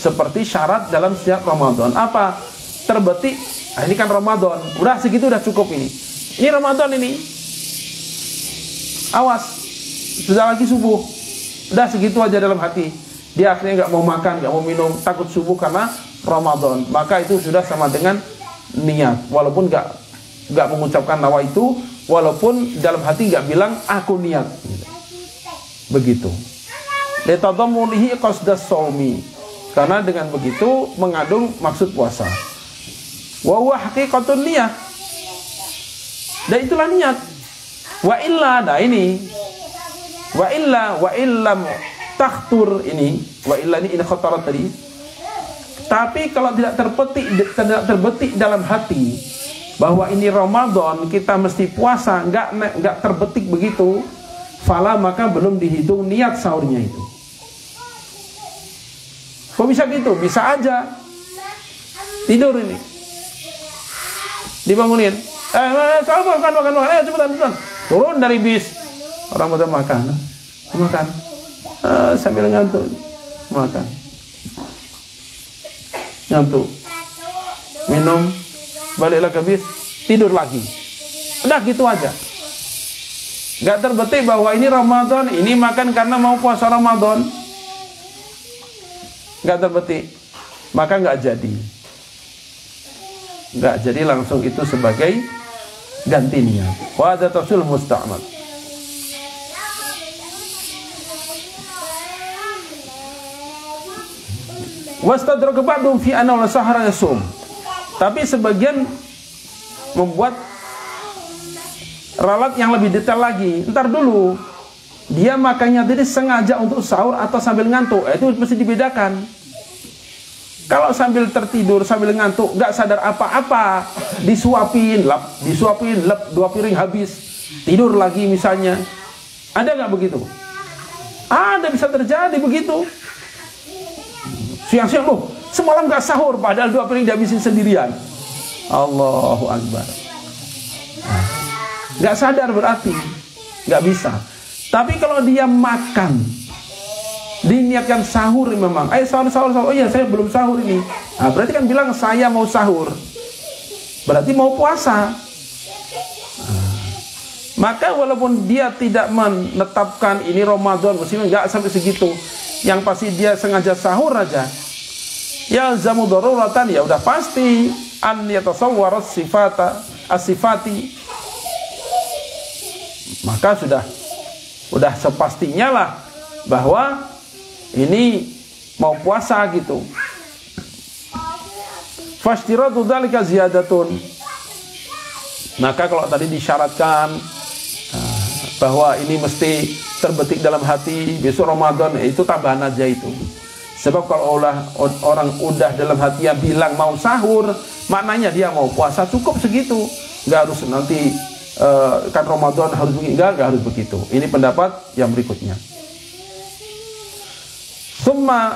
seperti syarat dalam setiap Ramadan. Apa? Terbetik, ini kan Ramadan, udah segitu udah cukup ini. Ini Ramadan ini. Awas, sudah lagi subuh. Udah segitu aja dalam hati. Dia akhirnya nggak mau makan, nggak mau minum, takut subuh karena Ramadan. Maka itu sudah sama dengan niat. Walaupun nggak mengucapkan nawa itu, walaupun dalam hati nggak bilang aku niat. Begitu. Litadammunihi qasdas shaumi. Karena dengan begitu mengandung maksud puasa. Wa huwa haqiqatun niyah. Dan itulah niat. Wa illa, nah ini. Wa illam takhtur ini. Wa illa ini khatarat tadi. Tapi kalau tidak terbetik dalam hati bahwa ini Ramadan, kita mesti puasa, enggak terbetik begitu, fala, maka belum dihitung niat sahurnya itu. Kok bisa gitu? Bisa aja. Tidur ini. Dibangunin. Sahur, makan. Ayo cepetan. Turun dari bis. Orang pada makan. Sambil ngantuk. Makan. Ngantuk. Minum. Baliklah ke bis. Tidur lagi. Udah gitu aja. Gak terbetik bahwa ini Ramadan, ini makan karena mau puasa Ramadan. Gak terbetik. Maka gak jadi. Gak jadi langsung itu sebagai ganti niat. Wa hadza tafsil musta'mal. Wastadraka ba'dhum fi anna la sahara yasum. Tapi sebagian membuat ralat yang lebih detail lagi. Ntar dulu, dia makannya tadi sengaja untuk sahur atau sambil ngantuk. Itu mesti dibedakan. Kalau sambil tertidur, sambil ngantuk, gak sadar apa-apa, disuapin, lap, 2 piring habis, tidur lagi misalnya. Ada gak begitu? Ada, bisa terjadi begitu. Siang-siang, loh, semalam gak sahur, padahal 2 piring dihabisin sendirian. Allahu Akbar. Gak sadar berarti, gak bisa. Tapi kalau dia makan, diniatkan sahur memang. Sahur. Oh iya, saya belum sahur ini. Nah, berarti kan bilang saya mau sahur. Berarti mau puasa. Maka walaupun dia tidak menetapkan ini Ramadan, mestinya enggak sampai segitu. Yang pasti dia sengaja sahur aja. Ya zamu daruratan, ya udah pasti an yatasawwara as-sifati. Maka sudah sepastinya lah bahwa ini mau puasa gitu. Fashtiratu dzalika ziyadatun. Maka kalau tadi disyaratkan bahwa ini mesti terbetik dalam hati besok Ramadan, itu tambahan aja itu. Sebab kalau orang udah dalam hati yang bilang mau sahur, maknanya dia mau puasa, cukup segitu. Enggak harus nanti kan Ramadan harus begini, enggak harus begitu. Ini pendapat yang berikutnya. Summa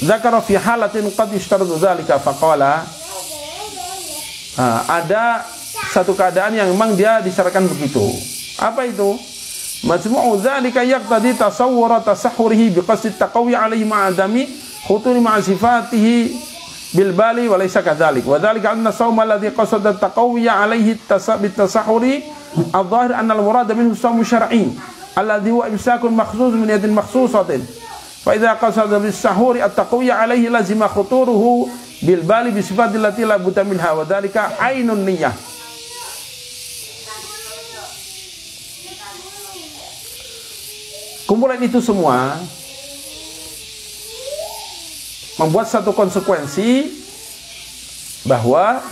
zakara fi halatin qad ishtaradu dzalika faqala, Ada satu keadaan yang memang dia disyaratkan begitu. Apa itu? Majmu'u dzalika yaqtadi tasawwura tasahhurihi biqasdi taqawi alaihi ma'adami khuturi ma'a sifatihi bil bali wa laysa kadzalik. Wa dzalika anna shauma alladhi qasada taqawi alaihi tasahhuri adh-dhahir anna al-murad minhu shaum syar'i alladhi huwa imsakun makhsus min yadin makhsusatin. Fa idza qasada bis sahuri at-taqawi alaihi lazima khuturuhu bil bali bi sifatil lati la budda minha wa dzalika ainun niyyah. Kumpulan itu semua membuat satu konsekuensi bahwa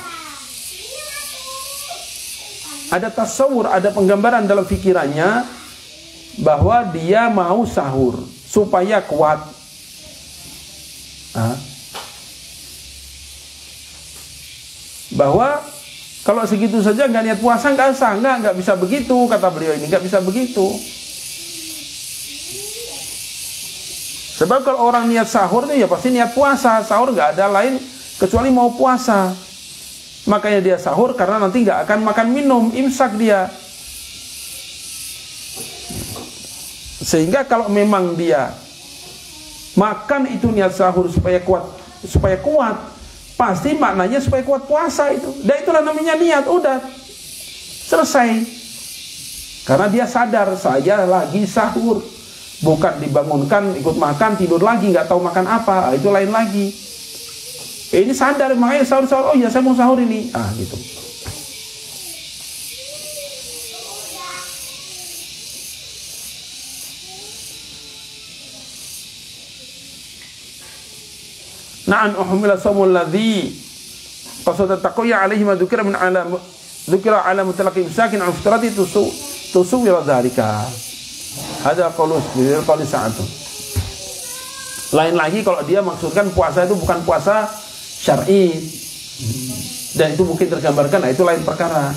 ada tasawur, ada penggambaran dalam pikirannya bahwa dia mau sahur supaya kuat. Bahwa kalau segitu saja nggak niat puasa nggak sah, nggak bisa begitu, kata beliau ini, nggak bisa begitu. Sebab kalau orang niat sahur itu ya pasti niat puasa. Sahur nggak ada lain kecuali mau puasa. Makanya dia sahur karena nanti nggak akan makan minum, imsak dia. Sehingga kalau memang dia makan itu niat sahur supaya kuat, pasti maknanya supaya kuat puasa itu. Dan itulah namanya niat, udah selesai. Karena dia sadar saya lagi sahur. Bukan dibangunkan, ikut makan, tidur lagi, nggak tahu makan apa, itu lain lagi. Ini sadar, makanya sahur-sahur, oh ya saya mau sahur ini. Gitu. Na'an uhmila sawmul ladhi qasada taqawya alaihi ma dhukira min alam dhukira ala mutlaqi imsakin an fitrati tusawwira dhalika. Ada qaulus sa'atun. Lain lagi kalau dia maksudkan puasa itu bukan puasa syar'i dan itu mungkin tergambarkan, itu lain perkara.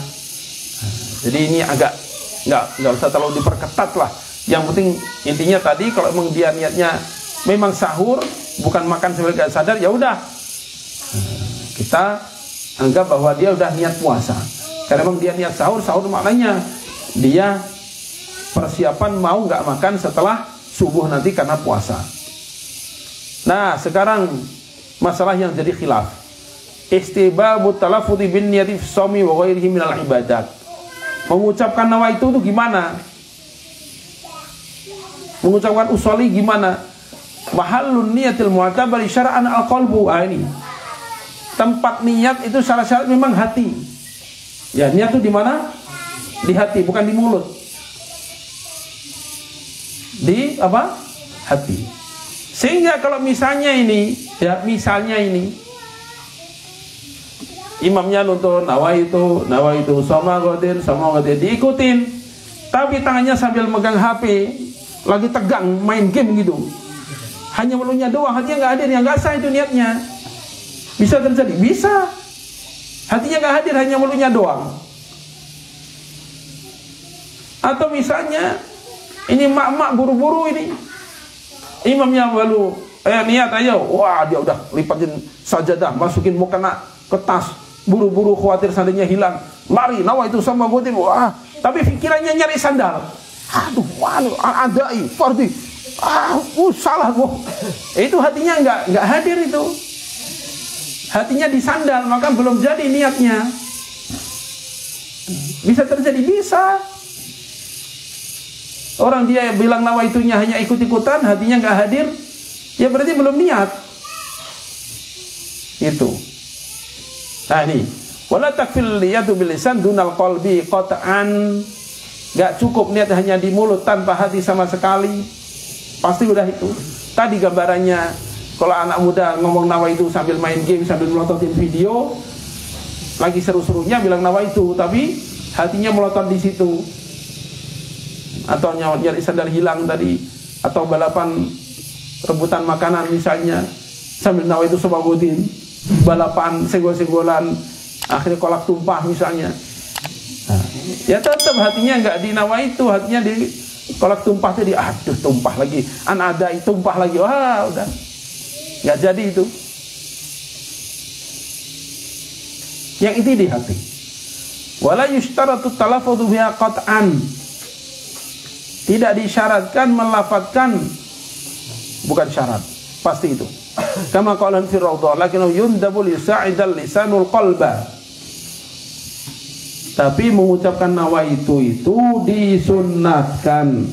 Jadi ini agak nggak usah terlalu diperketat lah. Yang penting intinya tadi kalau memang dia niatnya memang sahur bukan makan sambil gak sadar, ya udah kita anggap bahwa dia udah niat puasa. Karena memang dia niat sahur maknanya dia persiapan mau nggak makan setelah subuh nanti karena puasa. Nah, sekarang masalah yang jadi khilaf. Istibabut talaffudzi bin niyati fi shaumi wa ghairihi minal ibadat. Mengucapkan nawaitu itu gimana? Mengucapkan usolli gimana? Mahallun niyatil mu'tabari syar'an al-qalbu. Ini. Tempat niat itu syarat-syarat memang hati. Ya, niat itu di mana? Di hati, bukan di mulut. Di apa? Hati. Sehingga kalau misalnya ini imamnya nuntun nawaitu sama qadir diikutin, tapi tangannya sambil megang HP, lagi tegang main game gitu, hanya melunya doang, hatinya nggak hadir, yang nggak sah itu niatnya. Bisa terjadi, bisa hatinya nggak hadir, hanya melunya doang. Atau misalnya ini mak-mak buru-buru ini, imamnya baru niat aja, wah dia udah lipatin sajadah, masukin mau kena ke tas, buru-buru khawatir sandalnya hilang, lari nawaitu sama qadir, wah tapi pikirannya nyari sandal, aduh adai fardi, salah gua. Itu hatinya nggak hadir, itu hatinya di sandal, maka belum jadi niatnya. Bisa terjadi, bisa. Orang dia bilang nawaitunya hanya ikut-ikutan, hatinya nggak hadir, ya berarti belum niat. Itu. Nah ini, wala takfil niyatu bil lisan dunal qalbi qat'an. Nggak cukup niat hanya di mulut tanpa hati sama sekali. Pasti udah itu. Tadi gambarannya, kalau anak muda ngomong nawaitu sambil main game, sambil melototin video, lagi seru-serunya bilang nawaitu, tapi hatinya melotot di situ. Atau nyari sandal hilang tadi, atau balapan rebutan makanan misalnya, sambil nawaitu sabagudin, balapan senggol-senggolan, akhirnya kolak tumpah misalnya. Nah, ya tetap hatinya nggak di nawaitu, hatinya di kolak tumpah tadi, aduh tumpah lagi, ada tumpah lagi, wah udah nggak jadi itu. Yang inti di hati. Wala yushtaratu talaffudzu biha qat'an. Tidak disyaratkan melafadzkan, bukan syarat, pasti itu. Kama qala fi rawdah, lakinnahu yundabu li sa'idal lisanul qalba. Tapi mengucapkan nawaitu itu disunnahkan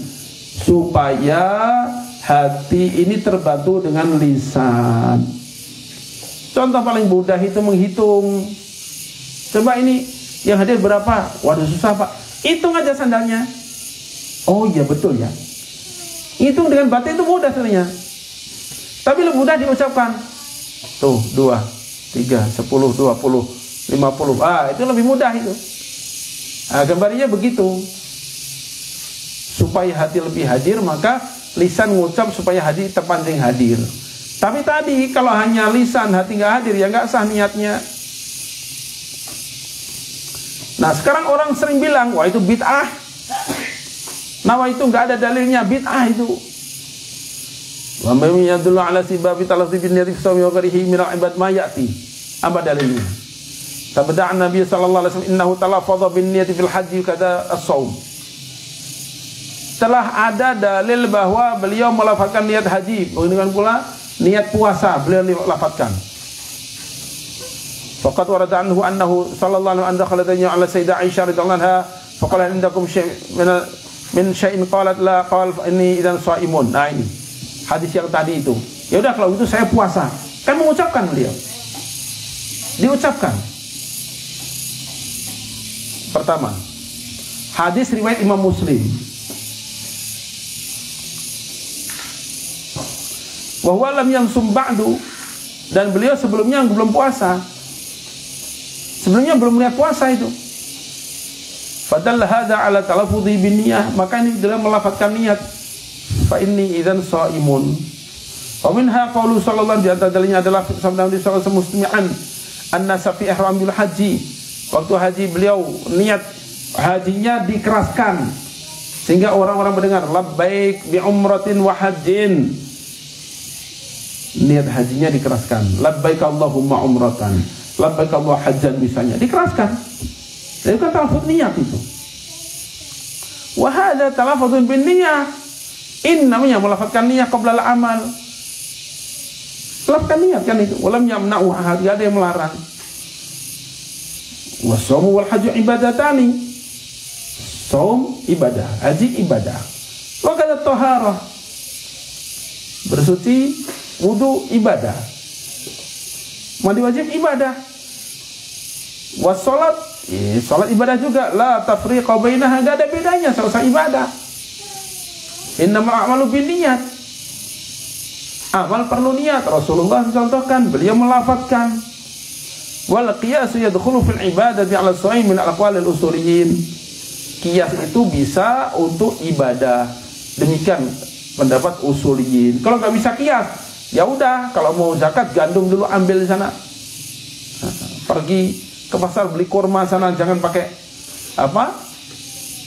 supaya hati ini terbantu dengan lisan. Contoh paling mudah itu menghitung. Coba ini yang hadir berapa? Waduh susah Pak. Hitung aja sandalnya. Oh iya betul ya. Hitung dengan batin itu mudah sebenarnya. Tapi lebih mudah diucapkan. Tuh 2, 3, 10, 20, 50. Itu lebih mudah itu. Gambarnya begitu. Supaya hati lebih hadir, maka lisan ngucap supaya hati terpancing hadir. Tapi tadi kalau hanya lisan hati nggak hadir, ya nggak sah niatnya. Nah sekarang orang sering bilang, wah itu bid'ah. Nawa itu nggak ada dalilnya, bid'ah itu. Wa man yadullu ala sibabi talafzi bin niyati fi sawmi wa gharihi min al-ibad ma ya'ti. Apa dalilnya? Sabda Nabi sallallahu alaihi wasallam innahu talafadha bin niyati fil haji kada as-shaum. Telah ada dalil bahwa beliau melafazkan niat haji, dengan pula niat puasa beliau lafazkan. Faqad warada anhu annahu sallallahu alaihi wasallam dakhala dunya ala sayyidah Aisyah radhiyallahu anha faqala indakum syai' min syai'in qalat la qal inni idzan shaimun. Nah ini hadis yang tadi itu. Ya udah kalau itu saya puasa. Kan mengucapkan beliau. Diucapkan. Pertama, hadis riwayat Imam Muslim. Wa huwa lam yansum ba'du, dan beliau sebelumnya belum puasa. Sebelumnya belum niat puasa itu. Fadalla hadza ala talaffudhi bin niyah, maka ini dalam melafazkan niat. Fa inni idzan shaimun. Wa minha qaulu sallallahu alaihi wasallam, dalilnya adalah sabda Nabi sallallahu alaihi wasallam musliman an-nasa fi ihram bil haji. Waktu haji beliau niat hajinya dikeraskan sehingga orang-orang mendengar labbaik bi umratin wa hajjin. Niat hajinya dikeraskan, labbaik Allahumma umratan, labbaik Allah hajjan, misalnya dikeraskan. Itu kan talafuz niat itu. Wa hadza talaffuzun bin niyah. In namanya melafazkan niat qabla al-amal. Lafazkan niat kan itu. Walam yamna'u ahad, ada yang melarang. Wasaumu wal hajju ibadatani. Saum ibadah, haji ibadah. Wa kadza taharah. Bersuci, wudu ibadah. Mandi wajib ibadah. Wassalat, salat ibadah juga. La tafriqa bainaha, enggak ada bedanya, sama-sama ibadah. Innamal a'malu binniyat. Amal perlu niat. Rasulullah contohkan, beliau melafazkan. Wal qiyas yadkhulu fil ibadati 'ala sahih min al-aqwal al-usuliyyin. Qiyas itu bisa untuk ibadah. Demikian pendapat usuliyyin. Kalau nggak bisa qiyas, ya udah, kalau mau zakat gandum dulu ambil di sana. Pergi ke pasar beli kurma sana, jangan pakai apa?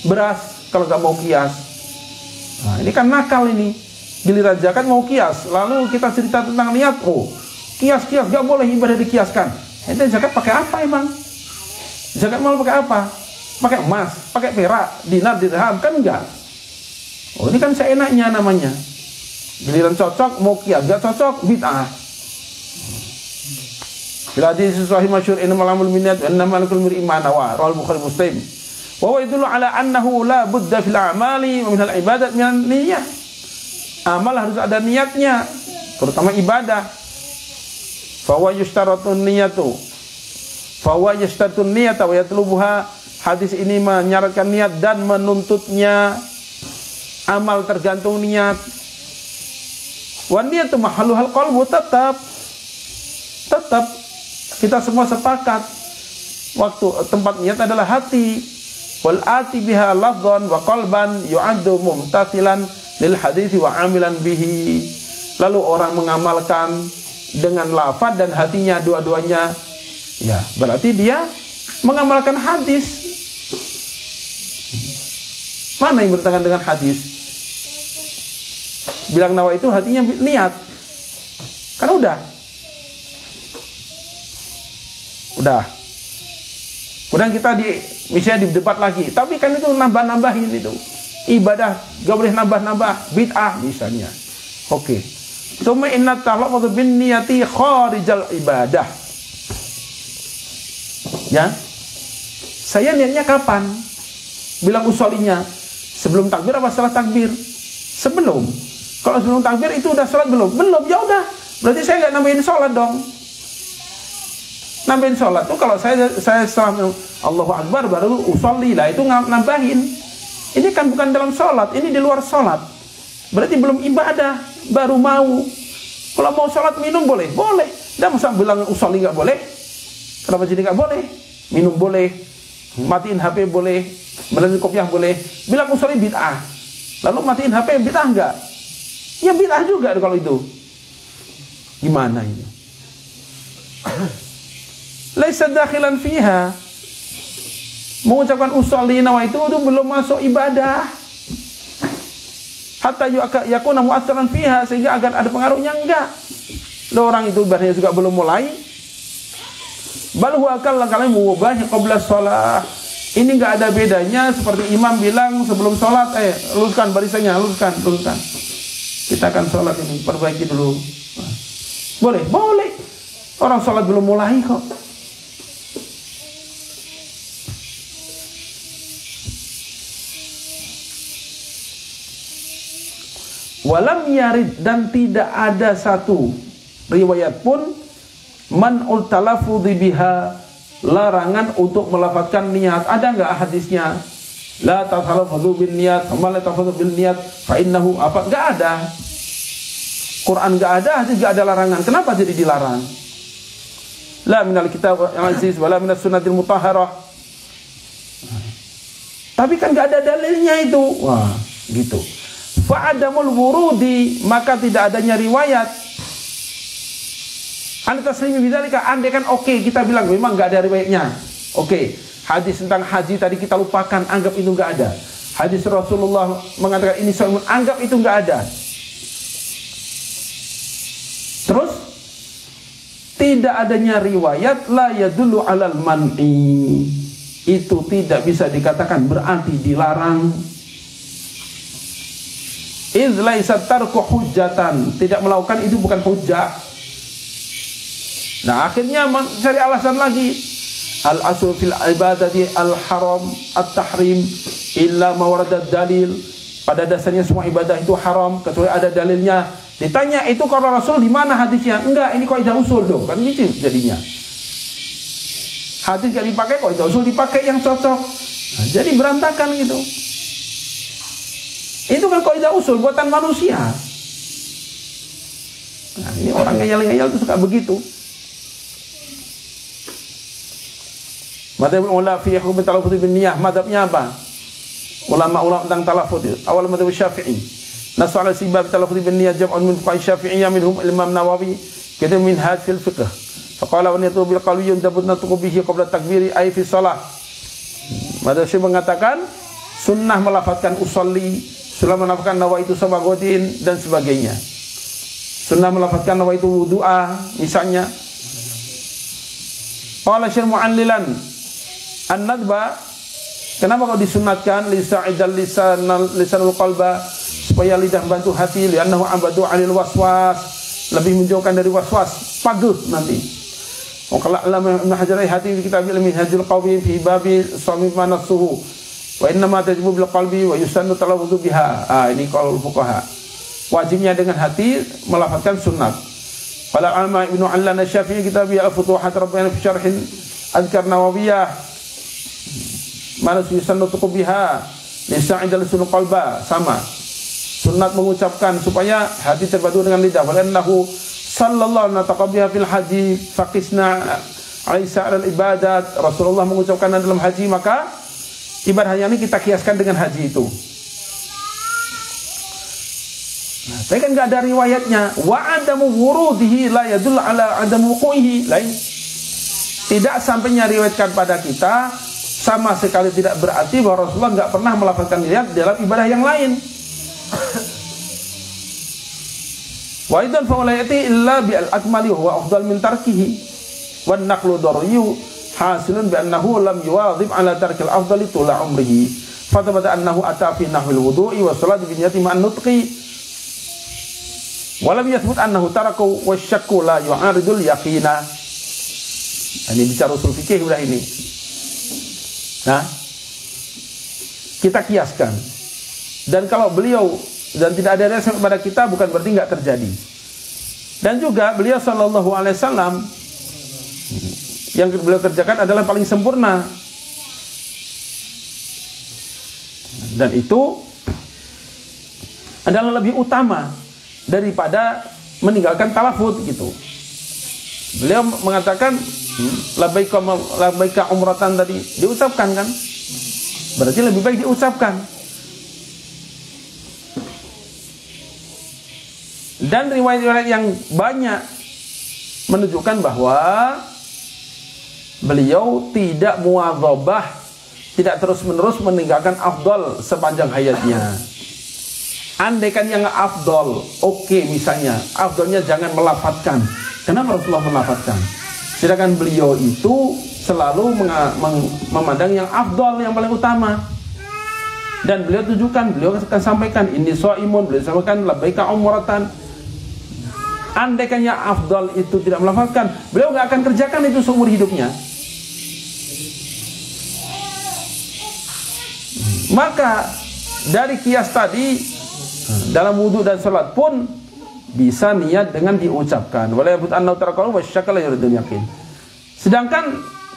Beras kalau nggak mau qiyas. Nah, ini kan nakal ini. Giliran zakat mau qiyas, lalu kita cerita tentang niat, qiyas nggak boleh ibadah dikiaskan. Ente zakat pakai apa emang? Zakat mau pakai apa? Pakai emas, pakai perak, dinar, dirham, kan enggak? Oh ini kan seenaknya namanya. Giliran cocok mau qiyas, enggak cocok bid'ah. Bila hadis sahih masyhur innamal a'malu binniyat wa innamal likulli imrin ma nawa, rawahu Bukhari Muslim. Wa huwa yadullu ala annahu la budda fil a'mali wa min al-ibadat min niyyah. Amal harus ada niatnya, terutama ibadah. Fawa yushtaratun niyatu, fawa yushtaratun niyata wa yatlubuha. Hadis ini menyaratkan niat dan menuntutnya. Amal tergantung niat. Wa niyatu mahalluhal qalbu, tetap kita semua sepakat waktu tempat niat adalah hati. Wal ati biha lafdhan wa qalban yu'addu mumtathilan lil hadits wa amilan bihi. Lalu orang mengamalkan dengan lafaz dan hatinya dua-duanya, ya berarti dia mengamalkan hadis. Mana yang bertentangan dengan hadis? Bilang nawa itu hatinya niat, kan udah. Kemudian kita misalnya debat lagi, tapi kan itu nambah-nambahin itu. Ibadah gak boleh nambah-nambah, bid'ah misalnya. Oke. Tsumma inna talaffuz bin niyati kharijal ibadah. Ya. Saya niatnya kapan? Bilang usolinya sebelum takbir apa setelah takbir? Sebelum. Kalau sebelum takbir itu udah sholat belum? Belum, ya udah. Berarti saya nggak nambahin sholat dong. Nambahin sholat tuh kalau saya setelah Allahu Akbar baru usolli lah, itu nambahin. Ini kan bukan dalam sholat, ini di luar sholat. Berarti belum ibadah, baru mau. Kalau mau sholat minum boleh? Boleh. Dan masa bilang usolli nggak boleh? Kenapa jadi nggak boleh? Minum boleh, matiin HP boleh, berhenti kopiah boleh. Bilang usolli bid'ah, lalu matiin HP bid'ah nggak? Ya bid'ah juga kalau itu. Gimana ini? Laisa dakhilan fiha. Mengucapkan usolli nawaitu itu belum masuk ibadah. Hatta yakuna mu'atsaran fiha, sehingga agar ada pengaruhnya, enggak. Orang itu ibadahnya juga belum mulai. Bal huwa kalamu mubah qabla shalah. Ini enggak ada bedanya seperti imam bilang sebelum sholat, luruskan barisannya, luruskan. Kita akan sholat ini, perbaiki dulu. Boleh, boleh. Orang sholat belum mulai kok. Walam yarid, dan tidak ada satu riwayat pun man'ul talaffudhi biha, larangan untuk melafazkan niat. Ada enggak hadisnya? La tatalaffadhu bin niyat, wa la tatalaffadhu bil niyat fa innahu apa? Enggak ada. Quran enggak ada, hadis enggak ada larangan. Kenapa jadi dilarang? La minal kitab al-aziz wa la minas sunnatil mutahharah. Tapi kan enggak ada dalilnya itu. Wah, gitu. Fa'adamul wurudi, maka tidak adanya riwayat. Anda taslimi bidzalika, andai kan kita bilang memang enggak ada riwayatnya. Hadis tentang haji tadi kita lupakan, anggap itu enggak ada. Hadis Rasulullah mengatakan ini salmun, anggap itu enggak ada. Terus tidak adanya riwayat la yadullu alal man'i, itu tidak bisa dikatakan berarti dilarang. Idz laisa tarku hujjatan, tidak melakukan itu bukan hujjah. Nah, akhirnya cari alasan lagi. Al aslu fil ibadati al haram at tahrim illa ma warada dalil. Pada dasarnya semua ibadah itu haram kecuali ada dalilnya. Ditanya itu kalau Rasul di mana hadisnya? Enggak, ini kaidah usul dong. Kan gitu jadinya. Hadis enggak dipakai, kaidah usul dipakai yang cocok. Nah, jadi berantakan gitu. Itu kan kaidah usul buatan manusia. Nah, ini orang ngeyel-ngeyel itu suka begitu. Madzhab ulama fi hukum talaffuz bin niyah, madzhabnya apa? Ulama-ulama tentang talaffuz. Awal madzhab Syafi'i. Nasu ala sibab talaffuz bin niyah jam'un min fuqaha Syafi'iyyah minhum Imam Nawawi, kita minhaj fil fiqh. Faqala wa niyatu bil qalbi yundabut natqu bihi qabla takbiri ay fi shalah. Madzhab Syafi'i mengatakan sunnah melafazkan usolli, sunnah melafazkan nawaitu sabagodin dan sebagainya. Sunnah melafazkan nawaitu wudu'a misalnya. Qala Syekh Mu'allilan an-nadba, kenapa kau disunatkan lisa'idal lisanul qalba, supaya lidah bantu hati, li'annahu abadu 'anil waswas, lebih menjauhkan dari waswas, paguh nanti. Wa qala Ibnu Hajar hati fi kitab al-Minhajul Qawi fi babi sami manasuhu wa inna ma tajibu bil qalbi wa yusannu talaffudhu biha. Ini qaul fuqaha. Wajibnya dengan hati melafazkan sunnah. Qala Alma Ibnu Allan Asy-Syafi'i kitab al-Futuhat Rabbana fi syarhin Adhkar Nawawiyah manas yusannu biha lisa'idal lisanul qalba, sama. Sunnat mengucapkan supaya hati terpadu dengan lidah. Wa annahu sallallahu nataqabbiha fil haji faqisna aisa al ibadat. Rasulullah mengucapkan dalam haji, maka ibadah ini kita kiaskan dengan haji itu. Nah, tapi kan enggak ada riwayatnya. Wa adamu wurudihi la yadullu ala adamu wuqu'ihi. Lain. Tidak sampainya riwayatkan pada kita sama sekali tidak berarti bahwa Rasulullah enggak pernah melafazkan niat dalam ibadah yang lain. Wa idzan fa la yati illa bi al-akmali wa afdal min tarkihi. Wan naqlu daryu hasilun bi annahu lam yuwadhib ala tarkil afdali tula umrihi fatabata annahu ata fi nahwil wudu'i wa salati bi niyyati ma'an nutqi wa lam yathbut annahu tarakahu wa syakku la yu'aridul yaqina. Ini bicara usul fikih udah ini. Nah, kita kiaskan. Dan kalau beliau dan tidak ada dasar kepada kita bukan berarti nggak terjadi. Dan juga beliau sallallahu alaihi wasallam yang beliau kerjakan adalah paling sempurna. Dan itu adalah lebih utama daripada meninggalkan talafut gitu. Beliau mengatakan labbaika umratan tadi diucapkan kan? Berarti lebih baik diucapkan. Dan riwayat-riwayat yang banyak menunjukkan bahwa beliau tidak muwadzabah, tidak terus-menerus meninggalkan afdal sepanjang hayatnya. Andaikan yang afdal, oke, misalnya afdalnya jangan melafatkan. Kenapa Rasulullah melafatkan? Sedangkan beliau itu selalu memandang yang afdal, yang paling utama. Dan beliau tunjukkan, beliau akan sampaikan ini shaimun, beliau sampaikan labbaika umratan. Andaikan yang afdal itu tidak melafatkan, beliau nggak akan kerjakan itu seumur hidupnya. Maka dari kias tadi dalam wudhu dan salat pun bisa niat dengan diucapkan. Sedangkan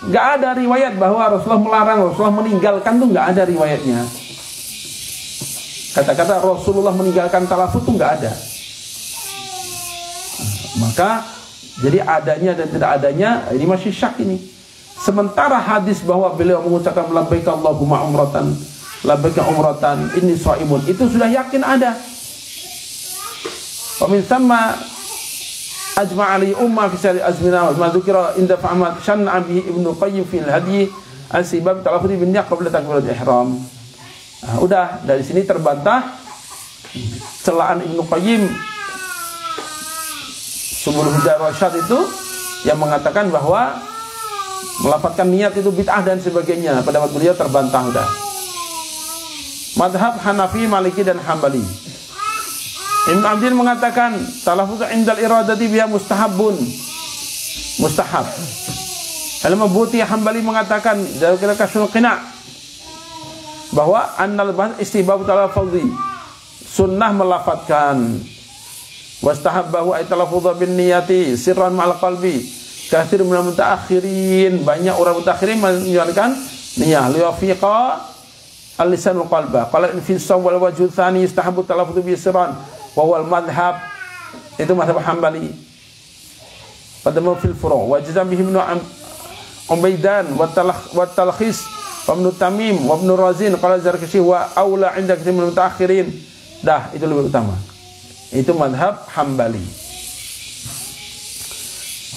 nggak ada riwayat bahwa Rasulullah melarang, Rasulullah meninggalkan, tuh nggak ada riwayatnya. Kata-kata Rasulullah meninggalkan talafut tuh nggak ada. Maka jadi adanya dan tidak adanya ini masih syak ini. Sementara hadis bahwa beliau mengucapkan labbaika Allahumma umratan, labbaika umratan, inni shaimun, itu sudah yakin ada. Wa min thamma ajma'a li umma fi sari azmina wa ma dzukira inda fa'amat shan'a bihi Ibnu Qayyim fil hadyi al-sibab talafuz bin niyyah qabla takbiratul ihram. Nah, udah dari sini terbantah celaan Ibnu Qayyim Subul Huda Rasyad itu yang mengatakan bahwa melafatkan niat itu bid'ah dan sebagainya. Pendapat beliau terbantah udah. Madhab Hanafi, Maliki dan Hambali. Ibn Abdin mengatakan talafuz indal iradati biha mustahabun, mustahab. Al-Mabuti Hambali mengatakan dari Kashful Qina bahwa annal istihbab talaffuzi, sunnah melafatkan. Wastahabbahu ay talaffudha bin niyati sirran ma'al qalbi. Katsir minal mutaakhirin, banyak orang mutaakhirin menjalankan niyah liyafiqa al-lisan wal qalba. Qala fi shaum wal wajhu tsani yustahabbu talaffudhu bi sirran wa huwa al-madhhab. Itu mazhab Hambali. Padahal fil furu' wa jazam bihi Ibnu Ubaidan wa talkhis wa Ibnu Tamim wa Ibnu Razin qala Zarkashi wa aula 'inda katsir minal mutaakhirin. Dah, itu lebih utama. Itu madhab Hambali.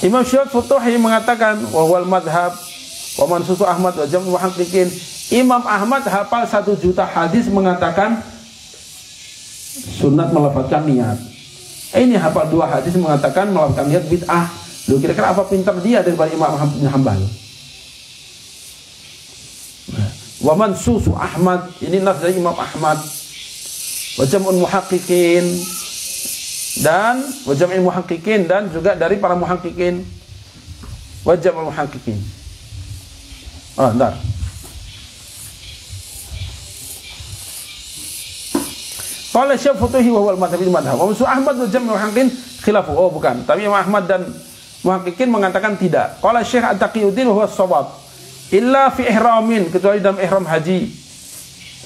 Imam Syafi'i Futuhi mengatakan wal madhab wa mansusu Ahmad wa jam'u muhaqqiqin. Imam Ahmad hafal 1 juta hadis mengatakan sunat melafatkan niat. Ini hafal 2 hadis mengatakan melafatkan niat bid'ah. Lu kira-kira apa pintar dia daripada Imam Ahmad bin Hanbal? Wa mansusu Ahmad, ini nas dari Imam Ahmad. Wa jam'un muhaqqiqin dan wajam'il muhaqqiqin dan juga dari para muhaqqiqin. Wajam'ul muhaqqiqin. Bentar. Qala Syekh Futuhi wa huwa al-madhhab al-madhhab. Wa Musa Ahmad wa jam'ul muhaqqiqin khilafu. Oh, bukan. Tapi Imam Ahmad dan muhaqqiqin mengatakan tidak. Qala Syekh At-Taqiyuddin wa huwa as-shawab. Illa fi ihramin, kecuali dalam ihram haji.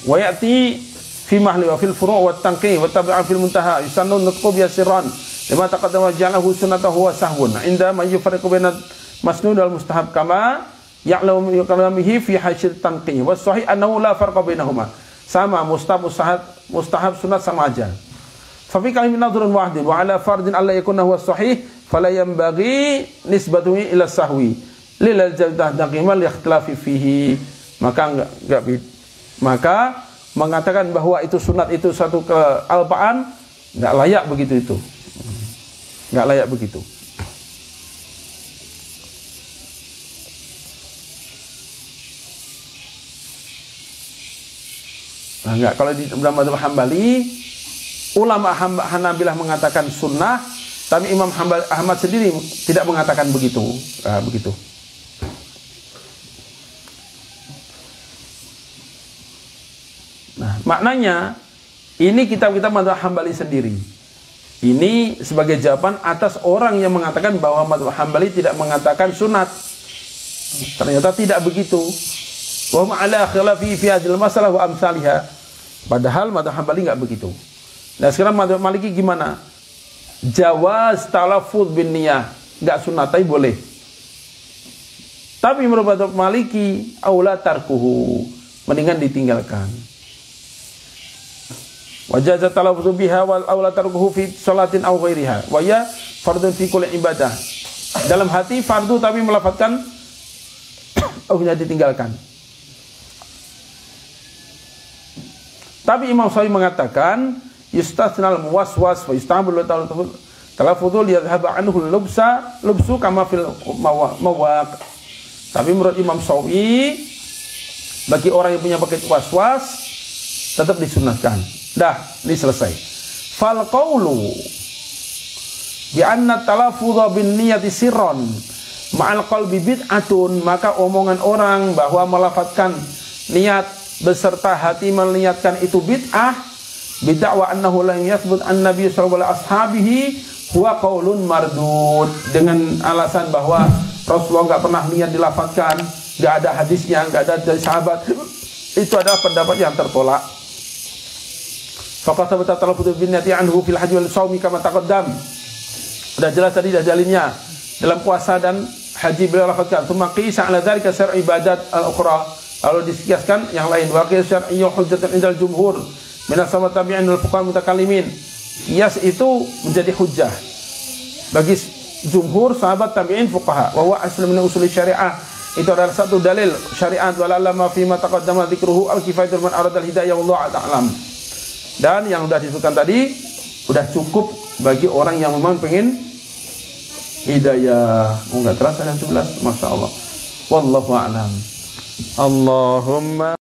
Wa ya'ti fi mahli wa fil furu' wa tanqih wa tabi'a fil muntaha yusannu nutqu bi sirran lima taqaddama ja'alahu sunnatahu wa sahwun inda man yufarriqu baina masnun wal mustahab kama ya'lamu min kalamihi fi hasyil tanqih wa sahih annahu la farqa bainahuma, sama mustahab sunat sama aja. Fa fi kalimin nadhrun wahidin wa ala fardin alla yakuna huwa sahih fala yanbaghi nisbatuhu ila sahwi lil jaddah daqimal ikhtilafi fihi. Maka mengatakan bahwa itu sunat itu satu kealpaan, nggak layak begitu itu, nggak layak begitu. Enggak, kalau di dalam mazhab Hambali, ulama Hanabilah mengatakan sunnah, tapi Imam Ahmad sendiri tidak mengatakan begitu. Begitu. Nah, maknanya ini kitab-kitab mazhab Hambali sendiri. Ini sebagai jawaban atas orang yang mengatakan bahwa mazhab Hambali tidak mengatakan sunat. Ternyata tidak begitu. Wa ma'ala khilafi fi hadhil masalah wa amsalihha. Padahal mazhab Hambali enggak begitu. Nah, sekarang mazhab Maliki gimana? Jawaz talaffuz bin niyah, enggak sunat tapi boleh. Tapi menurut mazhab Maliki aula tarkuhu, mendingan ditinggalkan. Wajaza talaffuz biha wal aula tarkuhu fi sholatin aw ghairiha wa ya fardun fi kulli ibadah. Dalam hati fardu tapi melafazkan hanya ditinggalkan. Tapi Imam Syafi'i mengatakan yustasnal muwaswas wa yustamil talaffuzul yadhhab anhu lubsu kama fil mawaq. Tapi menurut Imam Syafi'i bagi orang yang punya penyakit waswas tetap disunahkan. Dah, ini selesai. Fal qawlu bi anna talaffudha bin niyati sirran ma'al qalbi bid'atun, maka omongan orang bahwa melafazkan niat beserta hati meniatkan itu bid'ah, bid'ah annahu lam yathbut an-nabiy sallallahu alaihi ashabihi huwa qaulun mardud, dengan alasan bahwa Rasulullah enggak pernah niat dilafazkan, enggak ada hadisnya, enggak ada dari sahabat, itu adalah pendapat yang tertolak. Faqad thabata talaffuz bin niyati anhu fil hajj wal shaumi kama taqaddam. Sudah jelas tadi dalilnya dalam puasa dan haji beliau lafazkan. Tsumma qisa ala dzalika syar'i ibadat al-ukhra, lalu dikiaskan yang lain. Wa qiyas syar'iyyu hujjatan indal jumhur min as-sama tabi'in wal fuqaha mutakallimin. Qiyas itu menjadi hujjah bagi jumhur sahabat tabi'in fuqaha. Wa huwa aslu min usul syariah, itu adalah satu dalil syariat. Wala lama fi ma taqaddama dzikruhu al-kifayatu man arada al-hidayah wallahu a'lam. Dan yang sudah disebutkan tadi sudah cukup bagi orang yang memang pengen hidayah. Enggak terasa jam 11, Masya Allah. Wallahu a'lam. Allahumma